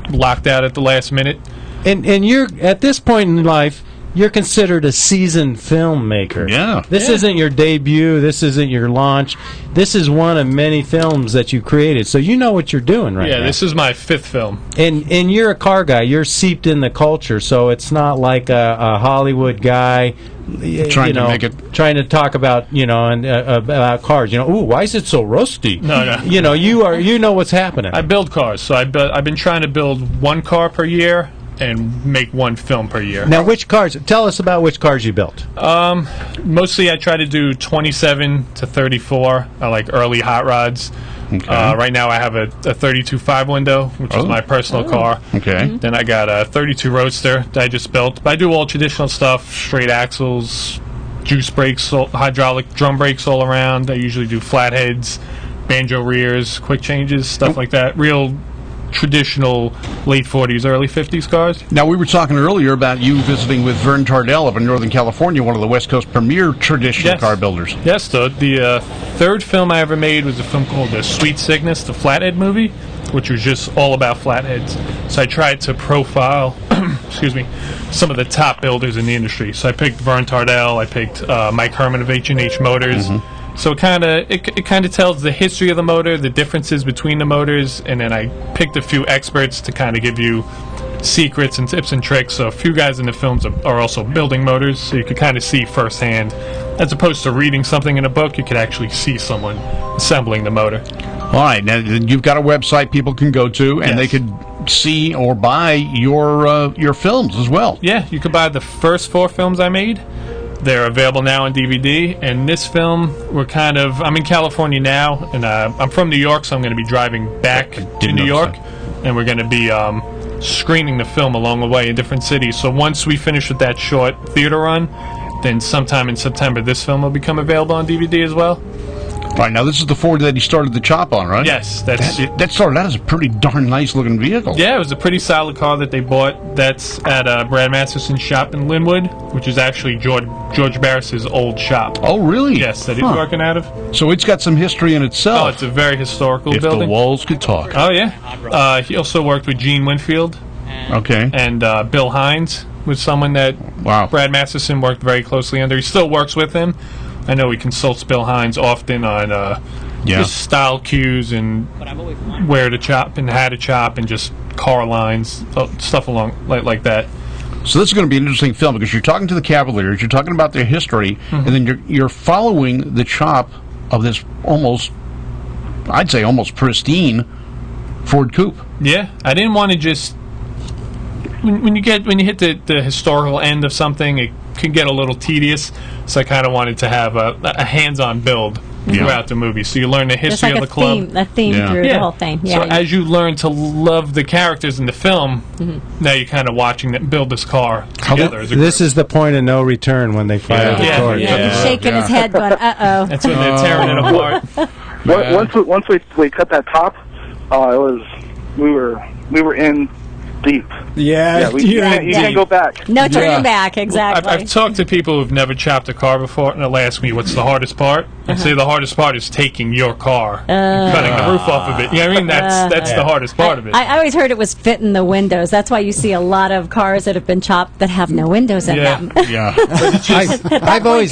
Speaker 5: locked out at the last minute.
Speaker 3: And you're at this point in life, you're considered a seasoned filmmaker.
Speaker 4: Yeah.
Speaker 3: This isn't your debut. This isn't your launch. This is one of many films that you created. So you know what you're doing right now.
Speaker 5: Yeah, this is my 5th film.
Speaker 3: And you're a car guy. You're seeped in the culture. So it's not like a Hollywood guy
Speaker 4: Trying to make it.
Speaker 3: trying to talk about about cars. Ooh, why is it so rusty?
Speaker 5: No.
Speaker 3: You know what's happening.
Speaker 5: I build cars, so I've been trying to build one car per year and make one film per year.
Speaker 3: Now, which cars? Tell us about which cars you built.
Speaker 5: Mostly I try to do 27 to 34. I like early hot rods.
Speaker 4: Okay.
Speaker 5: Right now I have a 32 5-window, which is my personal car.
Speaker 4: Okay.
Speaker 5: Then I got a 32 Roadster that I just built. But I do all traditional stuff, straight axles, juice brakes, hydraulic drum brakes all around. I usually do flatheads, banjo rears, quick changes, stuff like that. Real traditional late 40s, early 50s cars.
Speaker 4: Now, we were talking earlier about you visiting with Vern Tardell up in Northern California, one of the West Coast premier traditional car builders.
Speaker 5: Yes, the third film I ever made was a film called The Sweet Sickness, the Flathead movie, which was just all about flatheads. So I tried to profile, some of the top builders in the industry. So I picked Vern Tardell, I picked Mike Herman of H&H Motors. So it kind of tells the history of the motor, the differences between the motors, and then I picked a few experts to kind of give you secrets and tips and tricks. So a few guys in the films are also building motors, so you could kind of see firsthand. As opposed to reading something in a book, you could actually see someone assembling the motor.
Speaker 4: All right, now you've got a website people can go to, and they could see or buy your films as well.
Speaker 5: Yeah, you could buy the first 4 films I made. They're available now on DVD. And this film, I'm in California now, and I'm from New York, so I'm going to be driving back to New York, and we're going to be screening the film along the way in different cities. So once we finish with that short theater run, then sometime in September, this film will become available on DVD as well.
Speaker 4: All right, now this is the Ford that he started the chop on, right?
Speaker 5: Yes, that
Speaker 4: started out as a pretty darn nice looking vehicle.
Speaker 5: Yeah, it was a pretty solid car that they bought. That's at Brad Masterson's shop in Linwood, which is actually George Barris's old shop.
Speaker 4: Oh, really?
Speaker 5: Yes, that he's working out of.
Speaker 4: So it's got some history in itself.
Speaker 5: Oh, it's a very historical
Speaker 4: if
Speaker 5: building.
Speaker 4: the walls could talk.
Speaker 5: Oh, yeah. He also worked with Gene Winfield.
Speaker 4: Okay.
Speaker 5: And Bill Hines was someone that Brad Masterson worked very closely under. He still works with him. I know he consults Bill Hines often on just style cues and where to chop and how to chop and just car lines, stuff along like that.
Speaker 4: So this is going to be an interesting film because you're talking to the Cavaliers, you're talking about their history, and then you're following the chop of this almost pristine Ford Coupe.
Speaker 5: Yeah, I didn't want to just when you hit the historical end of something, it can get a little tedious. So I kind of wanted to have a hands-on build throughout the movie, so you learn the history of the club.
Speaker 2: A theme through the whole thing. Yeah.
Speaker 5: So as you learn to love the characters in the film, now you're kind of watching them build this car together. As a
Speaker 3: This is the point of no return when they fire the torch.
Speaker 2: He's shaking his head, going, "Uh-oh."
Speaker 5: That's when they're tearing it apart.
Speaker 9: Once we cut that top, we were in deep. You can't go back.
Speaker 2: No turning back, exactly.
Speaker 5: I've talked to people who've never chopped a car before, and they'll ask me, what's the hardest part? I'd say the hardest part is taking your car, cutting the roof off of it. You know what I mean? That's the hardest part of it.
Speaker 2: I always heard it was fitting the windows. That's why you see a lot of cars that have been chopped that have no windows in them. They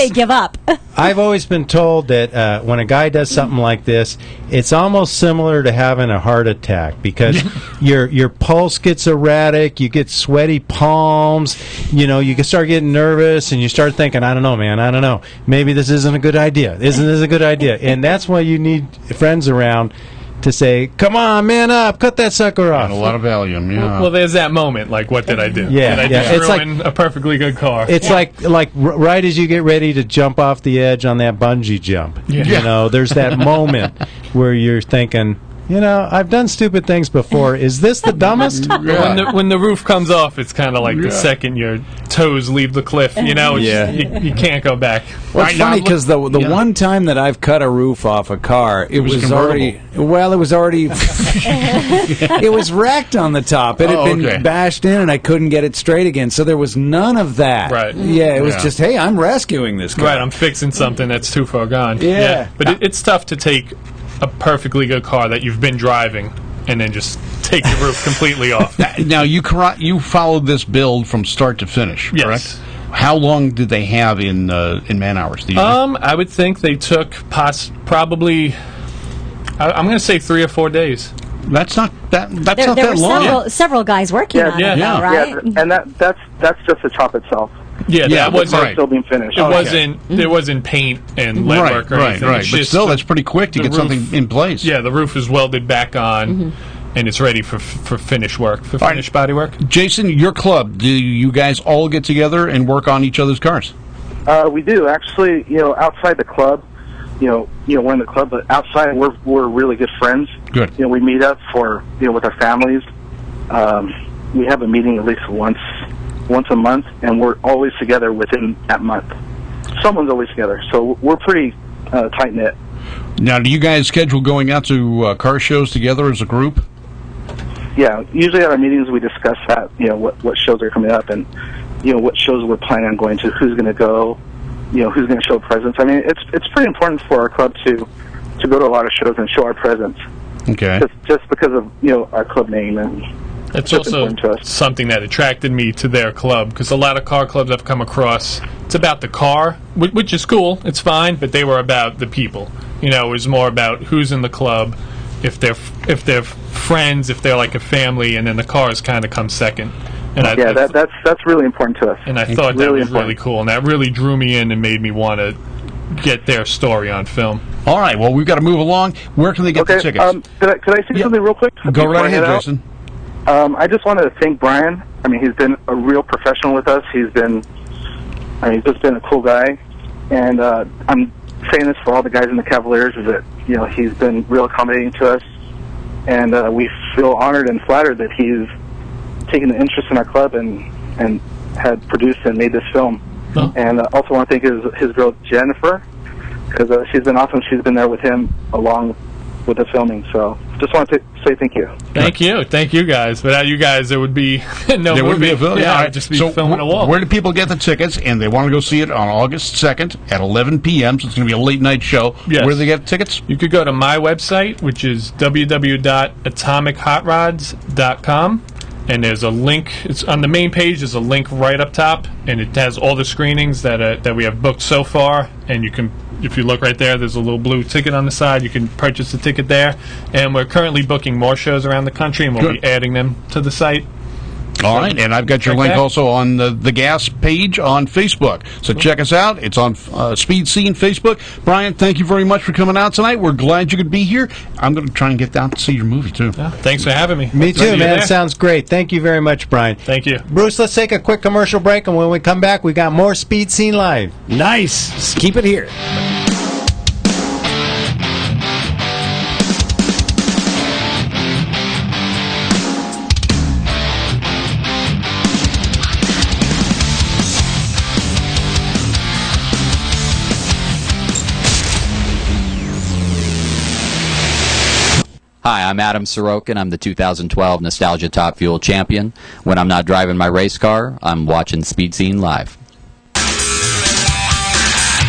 Speaker 2: give up.
Speaker 3: I've always been told that when a guy does something like this, it's almost similar to having a heart attack because your pulse gets erratic, you get sweaty palms, you can start getting nervous, and you start thinking, I don't know, man, I don't know. Maybe this isn't a good idea. Isn't this a good idea? And that's why you need friends around to say, come on, man up, cut that sucker off.
Speaker 4: And a lot of Valium,
Speaker 5: Well, there's that moment, like, what did I do?
Speaker 3: Yeah,
Speaker 5: did I just ruin a perfectly good car?
Speaker 3: It's like right as you get ready to jump off the edge on that bungee jump. There's that moment where you're thinking, I've done stupid things before. Is this the dumbest?
Speaker 5: When the roof comes off, it's kind of like the second your toes leave the cliff. You can't go back.
Speaker 1: Well, it's funny because the one time that I've cut a roof off a car, it was already it was wrecked on the top. It had been bashed in, and I couldn't get it straight again. So there was none of that.
Speaker 5: Right.
Speaker 1: Yeah, it was just, hey, I'm rescuing this car.
Speaker 5: Right, I'm fixing something that's too far gone.
Speaker 1: Yeah.
Speaker 5: But it's tough to take a perfectly good car that you've been driving and then just take the roof completely off.
Speaker 4: Now, you followed this build from start to finish, correct? How long did they have in man hours?
Speaker 5: I would think they took probably, I'm going to say 3 or 4 days.
Speaker 4: That's not that. That's not
Speaker 2: there
Speaker 4: that
Speaker 2: were
Speaker 4: long.
Speaker 2: several guys working on it, though, right?
Speaker 9: Yeah, and that's just the chop itself.
Speaker 5: That wasn't
Speaker 9: still being finished.
Speaker 5: There wasn't paint and lead work or anything.
Speaker 4: Right. But still, that's pretty quick to get something in place.
Speaker 5: Yeah, the roof is welded back on, and it's ready for finish work, for finished body work.
Speaker 4: Jason, your club, do you guys all get together and work on each other's cars?
Speaker 9: We do actually. Outside the club, we're in the club, but outside we're really good friends.
Speaker 4: Good.
Speaker 9: We meet up for with our families. We have a meeting at least once a month, and we're always together within that month. Someone's always together, so we're pretty tight-knit.
Speaker 4: Now, do you guys schedule going out to car shows together as a group?
Speaker 9: Yeah, usually at our meetings we discuss that, what shows are coming up and, what shows we're planning on going to, who's going to go, who's going to show presence. I mean, it's pretty important for our club to go to a lot of shows and show our presence.
Speaker 4: Okay.
Speaker 9: Just because of, our club name and...
Speaker 5: It's also something that attracted me to their club, because a lot of car clubs I've come across, it's about the car, which is cool, it's fine, but they were about the people. It was more about who's in the club, if they're friends, if they're like a family, and then the cars kind of come second. And
Speaker 9: that's really important to us.
Speaker 5: And I thought that was really cool, and that really drew me in and made me want to get their story on film.
Speaker 4: All right, well, we've got to move along. Where can they get the tickets?
Speaker 9: Could I say something real quick?
Speaker 4: Go right ahead, Jason.
Speaker 9: I just wanted to thank Brian. I mean, he's been a real professional with us. He's just been a cool guy. And I'm saying this for all the guys in the Cavaliers, is that, he's been real accommodating to us. And we feel honored and flattered that he's taken an interest in our club and had produced and made this film. Oh. And also want to thank his girl, Jennifer, because she's been awesome. She's been there with him along with the filming. So just want to say thank you.
Speaker 5: Thank you guys. Without you guys, there would be no
Speaker 4: there
Speaker 5: movie.
Speaker 4: Would be a film.
Speaker 5: Yeah, I'd just be filming a wall.
Speaker 4: Where do people get the tickets? And they want to go see it on August 2nd at 11 p.m., so it's going to be a late-night show.
Speaker 5: Yes.
Speaker 4: Where do they get tickets?
Speaker 5: You could go to my website, which is www.atomichotrods.com. And there's a link. It's on the main page. There's a link right up top, and it has all the screenings that we have booked so far. And you can, if you look right there, there's a little blue ticket on the side. You can purchase a ticket there. And we're currently booking more shows around the country, and we'll be adding them to the site.
Speaker 4: All right, and I've got your link also on the gas page on Facebook. So check us out. It's on Speed Scene Facebook. Brian, thank you very much for coming out tonight. We're glad you could be here. I'm going to try and get down to see your movie, too.
Speaker 5: Thanks for having me.
Speaker 3: Me too, man. It sounds great. Thank you very much, Brian.
Speaker 5: Thank you.
Speaker 3: Bruce, let's take a quick commercial break, and when we come back, we got more Speed Scene Live.
Speaker 1: Nice. Just keep it here.
Speaker 17: Hi, I'm Adam Sorokin. I'm the 2012 Nostalgia Top Fuel Champion. When I'm not driving my race car, I'm watching Speed Scene Live.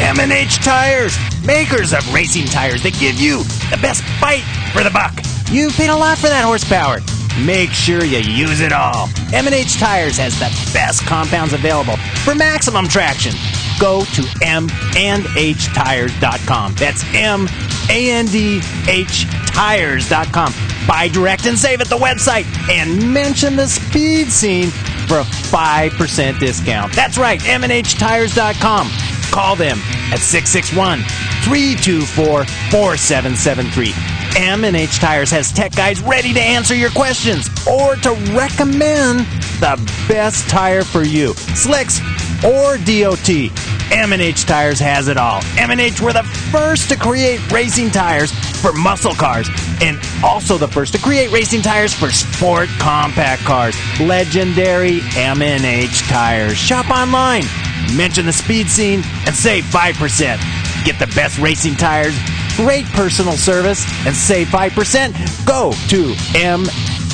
Speaker 18: M&H Tires, makers of racing tires that give you the best bite for the buck. You've paid a lot for that horsepower. Make sure you use it all. M&H Tires has the best compounds available for maximum traction. Go to mandhtires.com. That's mandhtires.com. Buy direct and save at the website and mention the Speed Scene for a 5% discount. That's right, mandhtires.com. Call them at 661-324-4773. M&H Tires has tech guys ready to answer your questions or to recommend the best tire for you. Slicks or DOT. M&H Tires has it all. M&H were the first to create racing tires for muscle cars and also the first to create racing tires for sport compact cars. Legendary M&H Tires. Shop online, mention the Speed Scene, and save 5%. Get the best racing tires, great personal service, and save 5%. Go to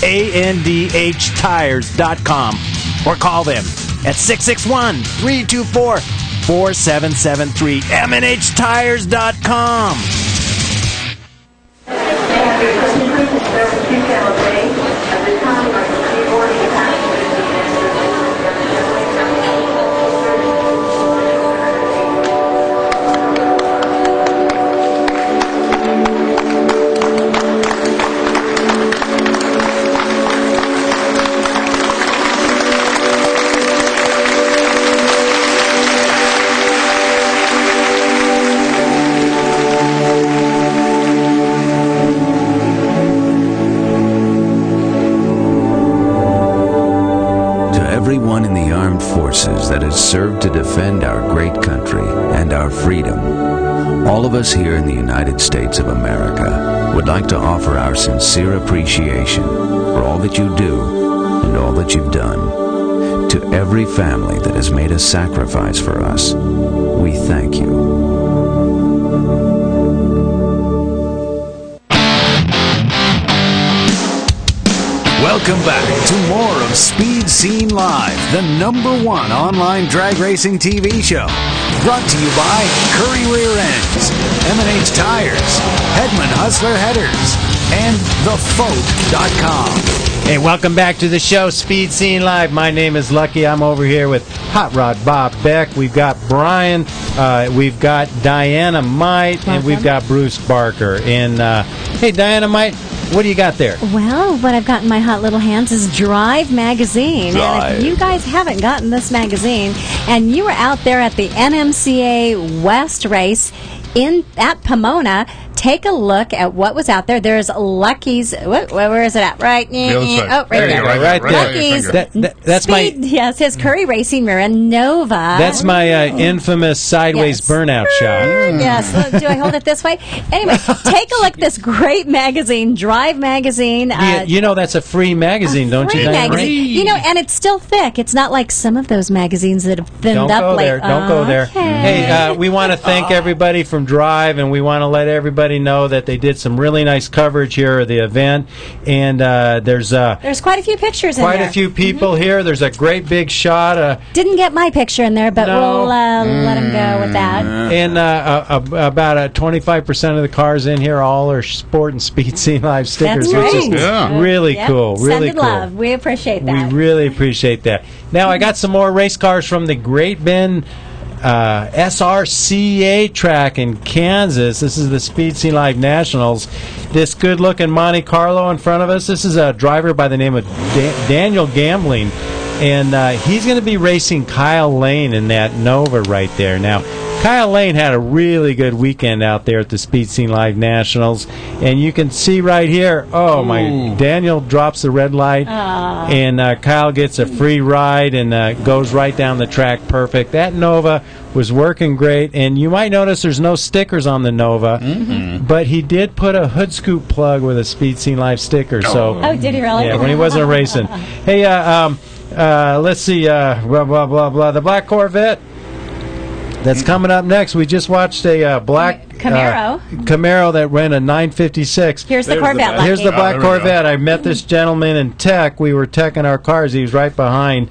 Speaker 18: mandhtires.com or call them at 661-324-4773. MNHTires.com.
Speaker 11: Everyone in the armed forces that has served to defend our great country and our freedom, all of us here in the United States of America would like to offer our sincere appreciation for all that you do and all that you've done. To every family that has made a sacrifice for us, we thank you. Welcome back to more of Speed Scene Live, the #1 online drag racing TV show. Brought to you by Curry Rear Ends, M&H Tires, Hedman Hustler Headers, and thefolk.com.
Speaker 3: Hey, welcome back to the show, Speed Scene Live. My name is Lucky. I'm over here with Hot Rod Bob Beck. We've got Brian. We've got Diana Might. And we've got Bruce Barker. And, hey, Diana Might, what do you got there?
Speaker 2: Well, what I've got in my hot little hands is Drive Magazine.
Speaker 3: Drive.
Speaker 2: And if you guys haven't gotten this magazine, and you were out there at the NMCA West race at Pomona, take a look at what was out there. There's Lucky's. Where is it at? Right.
Speaker 3: The other side.
Speaker 2: Oh, right there.
Speaker 3: Right there.
Speaker 2: Lucky's.
Speaker 3: That's
Speaker 2: Speed, yes, his Curry Racing mirror, Nova.
Speaker 3: That's my infamous sideways burnout shot.
Speaker 2: Yes. Do I hold it this way? Anyway, take a look at this great magazine, Drive Magazine.
Speaker 3: You know that's a free magazine, don't you?
Speaker 2: Free magazine. You know, and it's still thick. It's not like some of those magazines that have thinned up late.
Speaker 3: Don't go there. Hey, we want to thank everybody from Drive, and we want to let everybody know that they did some really nice coverage here of the event. And there's
Speaker 2: quite a few pictures in there.
Speaker 3: Quite a few people here. There's a great big shot.
Speaker 2: Didn't get my picture in there, but we'll let him go with that.
Speaker 3: And about 25% of the cars in here all are Sport and Speed Scene Live stickers,
Speaker 2: That's
Speaker 3: which is really cool. Really
Speaker 2: Send
Speaker 3: cool.
Speaker 2: love. We appreciate that.
Speaker 3: We really appreciate that. Now, I got some more race cars from the Great Bend SRCA track in Kansas. This is the Speed Scene Live Nationals. This good-looking Monte Carlo in front of us. This is a driver by the name of Daniel Gambling. and he's going to be racing Kyle Lane in that Nova right there. Now, Kyle Lane had a really good weekend out there at the Speed Scene Live Nationals, and you can see right here, Daniel drops the red light, and Kyle gets a free ride and goes right down the track perfect. That Nova was working great, and you might notice there's no stickers on the Nova, but he did put a hood scoop plug with a Speed Scene Live sticker. So,
Speaker 2: did he really?
Speaker 3: Yeah, when he wasn't racing. Hey, let's see, blah, blah, blah, blah, the black Corvette. That's coming up next. We just watched a black Camaro that ran a 956.
Speaker 2: Here's the Corvette. Lucky.
Speaker 3: Here's the black Corvette. I met this gentleman in tech. We were teching our cars. He was right behind.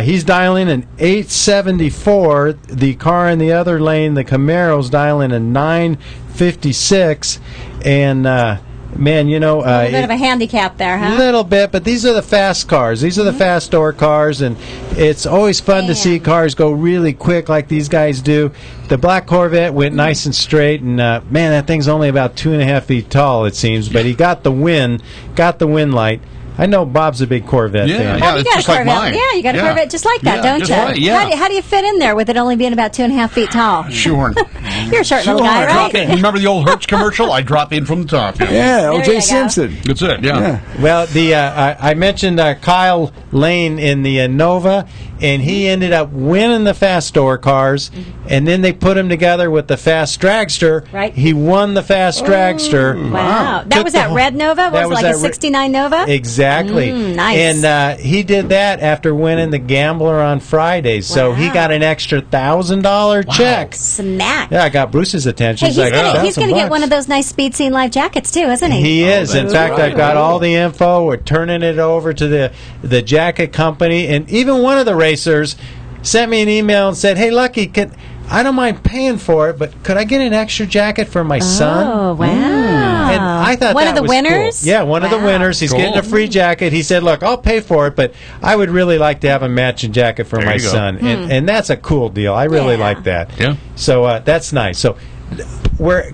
Speaker 3: He's dialing an 874. The car in the other lane, the Camaro's dialing a 956. And man, you know,
Speaker 2: a little bit of a handicap there, huh?
Speaker 3: A little bit, but these are the fast cars. These are the fast door cars, and it's always fun to see cars go really quick like these guys do. The black Corvette went nice and straight, and man, that thing's only about 2.5 feet tall, it seems. But he got the wind light. I know Bob's a big Corvette fan.
Speaker 4: Yeah, it's just like mine.
Speaker 2: Yeah, you got a Corvette just like that, don't you?
Speaker 4: Right, yeah.
Speaker 2: How do you fit in there with it only being about 2.5 feet tall?
Speaker 4: Sure.
Speaker 2: You're a short little guy, right?
Speaker 4: Remember the old Hertz commercial? I drop in from the top.
Speaker 1: Yeah, O.J. Simpson.
Speaker 4: That's it, yeah.
Speaker 3: Well, I mentioned Kyle Lane in the Nova, and he ended up winning the fast door cars, and then they put him together with the fast dragster.
Speaker 2: Right.
Speaker 3: He won the fast dragster.
Speaker 2: Wow. That was that red Nova? Was it like a 69 Nova?
Speaker 3: Exactly.
Speaker 2: Nice.
Speaker 3: And he did that after winning the Gambler on Friday. So he got an extra $1,000 check.
Speaker 2: Smack.
Speaker 3: Yeah, I got Bruce's attention.
Speaker 2: Hey, he's going to get one of those nice Speed Scene Live jackets, too, isn't he?
Speaker 3: He is. In fact, I've got all the info. We're turning it over to the jacket company. And even one of the racers sent me an email and said, hey, Lucky, I don't mind paying for it, but could I get an extra jacket for my son?
Speaker 2: Oh, wow.
Speaker 3: And I thought
Speaker 2: one
Speaker 3: that
Speaker 2: of the
Speaker 3: was
Speaker 2: winners?
Speaker 3: Cool. Yeah, one of the winners. He's getting a free jacket. He said, look, I'll pay for it, but I would really like to have a matching jacket for my son. And that's a cool deal. I really like that.
Speaker 4: Yeah.
Speaker 3: So that's nice. So we're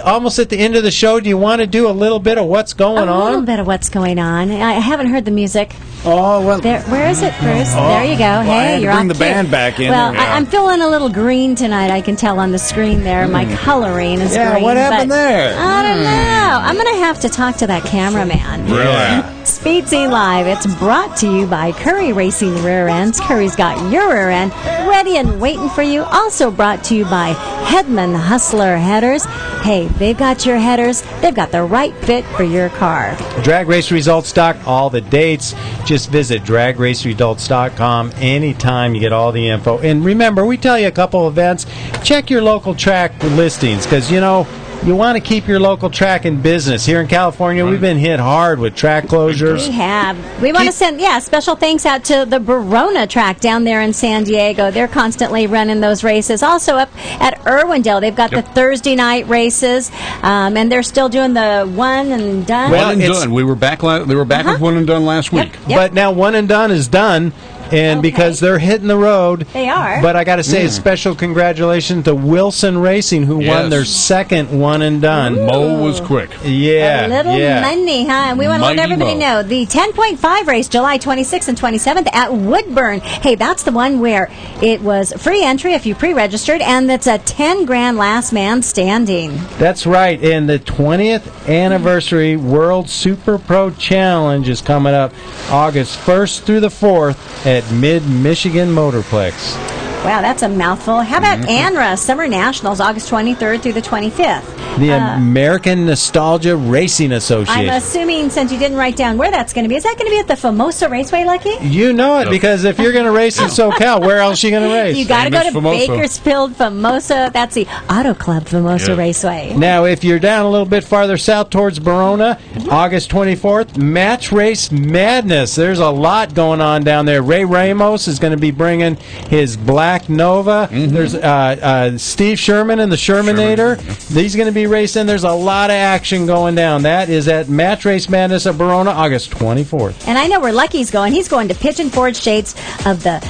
Speaker 3: almost at the end of the show. Do you want to do a little bit of what's going on?
Speaker 2: A little bit of what's going on. I haven't heard the music.
Speaker 1: Oh, well.
Speaker 2: Where is it, Bruce? There you go.
Speaker 1: Well,
Speaker 2: hey, you're
Speaker 1: bring
Speaker 2: off
Speaker 1: the band back in.
Speaker 2: Well, I'm feeling a little green tonight. I can tell on the screen there. My coloring is green.
Speaker 1: What happened there?
Speaker 2: I don't know. I'm going to have to talk to that cameraman.
Speaker 4: Really?
Speaker 2: Speed Scene Live. It's brought to you by Curry Racing Rear Ends. Curry's got your rear end ready and waiting for you. Also brought to you by Hedman Hustler Headers. Hey, they've got your headers. They've got the right fit for your car.
Speaker 3: Drag Race Results stock, all the dates. Just visit dragraceresults.com anytime you get all the info. And remember, we tell you a couple events. Check your local track listings because, you know, you want to keep your local track in business. Here in California, we've been hit hard with track closures.
Speaker 2: We have. We want to send, special thanks out to the Verona track down there in San Diego. They're constantly running those races. Also up at Irwindale, they've got the Thursday night races, and they're still doing the one and done.
Speaker 4: One and done. We were back. They were back with one and done last week.
Speaker 3: But now one and done is done. And because they're hitting the road.
Speaker 2: They are.
Speaker 3: But I got to say a special congratulations to Wilson Racing, who won their second one and done.
Speaker 2: Ooh.
Speaker 4: Mo was quick.
Speaker 3: Yeah.
Speaker 2: A little money, huh? And we want to let everybody know the 10.5 race, July 26th and 27th at Woodburn. Hey, that's the one where it was free entry if you pre-registered, and it's a 10 grand last man standing.
Speaker 3: That's right. And the 20th anniversary World Super Pro Challenge is coming up August 1st through the 4th at Mid-Michigan Motorplex.
Speaker 2: Wow, that's a mouthful. How about ANRA Summer Nationals, August 23rd through the 25th?
Speaker 3: The American Nostalgia Racing Association.
Speaker 2: I'm assuming, since you didn't write down where that's going to be, is that going to be at the Famoso Raceway, Lucky?
Speaker 3: You know it, because if you're going to race in SoCal, where else are you going to race?
Speaker 2: You got to go to Bakersfield Famoso. That's the Auto Club Famoso Raceway.
Speaker 3: Now, if you're down a little bit farther south towards Verona, August 24th, Match Race Madness. There's a lot going on down there. Ray Ramos is going to be bringing his Black Nova. There's Steve Sherman and the Shermanator. He's going to be racing. There's a lot of action going down. That is at Match Race Madness at Verona, August 24th.
Speaker 2: And I know where Lucky's going. He's going to Pigeon Forge Shades of the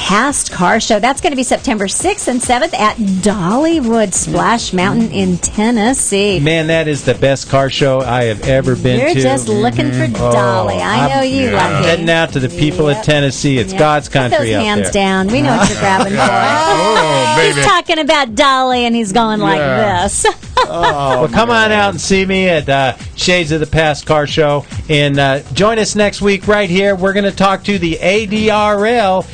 Speaker 2: Past Car Show. That's going to be September 6th and 7th at Dollywood Splash Mountain in Tennessee.
Speaker 3: Man, that is the best car show I have ever been
Speaker 2: You're
Speaker 3: to.
Speaker 2: just looking for Dolly. I know you like
Speaker 3: I'm
Speaker 2: it.
Speaker 3: heading out to the people of Tennessee. It's God's country
Speaker 2: Put those
Speaker 3: out
Speaker 2: hands
Speaker 3: there.
Speaker 2: down. We know what you're grabbing for.
Speaker 3: Oh, baby.
Speaker 2: He's talking about Dolly, and he's going like this.
Speaker 3: Well, come on out and see me at Shades of the Past Car Show. And join us next week right here. We're going to talk to the ADRL.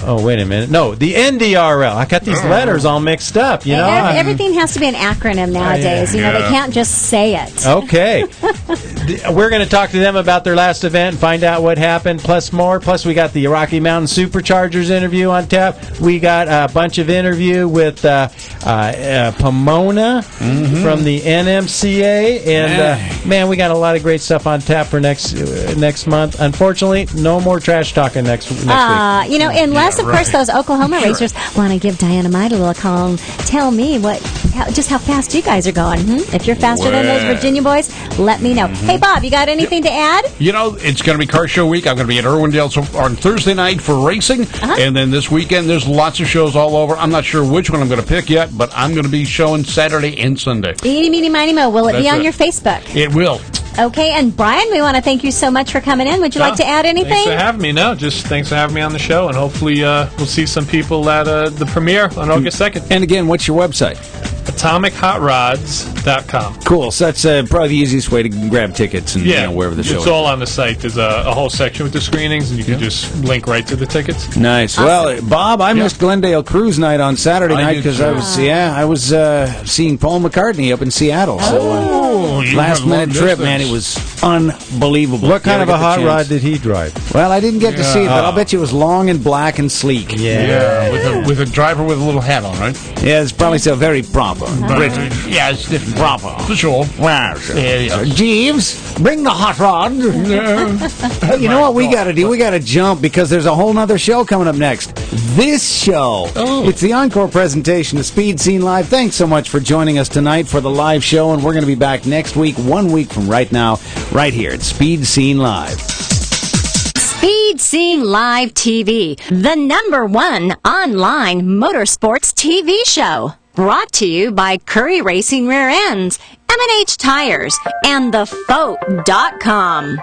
Speaker 3: Wait a minute. No, the NDRL. I got these letters all mixed up, you know.
Speaker 2: Everything has to be an acronym nowadays. You know, they can't just say it.
Speaker 3: Okay. We're going to talk to them about their last event and find out what happened, plus more. Plus, we got the Rocky Mountain Superchargers interview on tap. We got a bunch of interview with Pomona from the NMCA. And, man, we got a lot of great stuff on tap for next month. Unfortunately, no more trash talking next week.
Speaker 2: You know, unless, of course, those Oklahoma racers want to give Dynamite a little call and tell me just how fast you guys are going. If you're faster than those Virginia boys, let me know. Hey, Bob, you got anything to add?
Speaker 4: You know, it's going to be Car Show Week. I'm going to be at Irwindale on Thursday night for racing. And then this weekend, there's lots of shows all over. I'm not sure which one I'm going to pick yet, but I'm going to be showing Saturday and Sunday.
Speaker 2: Eeny, meeny, miny, mo. Will it be on
Speaker 4: it.
Speaker 2: your Facebook?
Speaker 4: It will.
Speaker 2: Okay, and Brian, we want to thank you so much for coming in. Would you like to add anything?
Speaker 5: Thanks for having me. No, just thanks for having me on the show, and hopefully we'll see some people at the premiere on August 2nd.
Speaker 1: And again, what's your website?
Speaker 5: AtomicHotRods.com.
Speaker 1: Cool. So that's probably the easiest way to grab tickets and wherever the show
Speaker 5: it's
Speaker 1: is.
Speaker 5: all on the site. There's a whole section with the screenings, and you can just link right to the tickets.
Speaker 1: Nice. Well, Bob, I missed Glendale Cruise Night on Saturday night because I was seeing Paul McCartney up in Seattle. So last minute trip, man, it was unbelievable.
Speaker 3: What kind of a hot rod did he drive?
Speaker 1: Well, I didn't get to see it, but I'll bet you it was long and black and sleek.
Speaker 4: With a driver with a little hat on, right?
Speaker 1: Yeah, it's probably so very proper.
Speaker 4: British. Yeah, it's different. Proper. For sure.
Speaker 1: Wow. Jeeves, bring the hot rod. Hey, you know what we got to do? We got to jump because there's a whole nother show coming up next. This show. It's the encore presentation of Speed Scene Live. Thanks so much for joining us tonight for the live show, and we're going to be back next week, 1 week from right now, right here at Speed Scene Live.
Speaker 2: Speed Scene Live TV, the #1 online motorsports TV show. Brought to you by Curry Racing Rear Ends, M&H Tires, and TheFoat.com.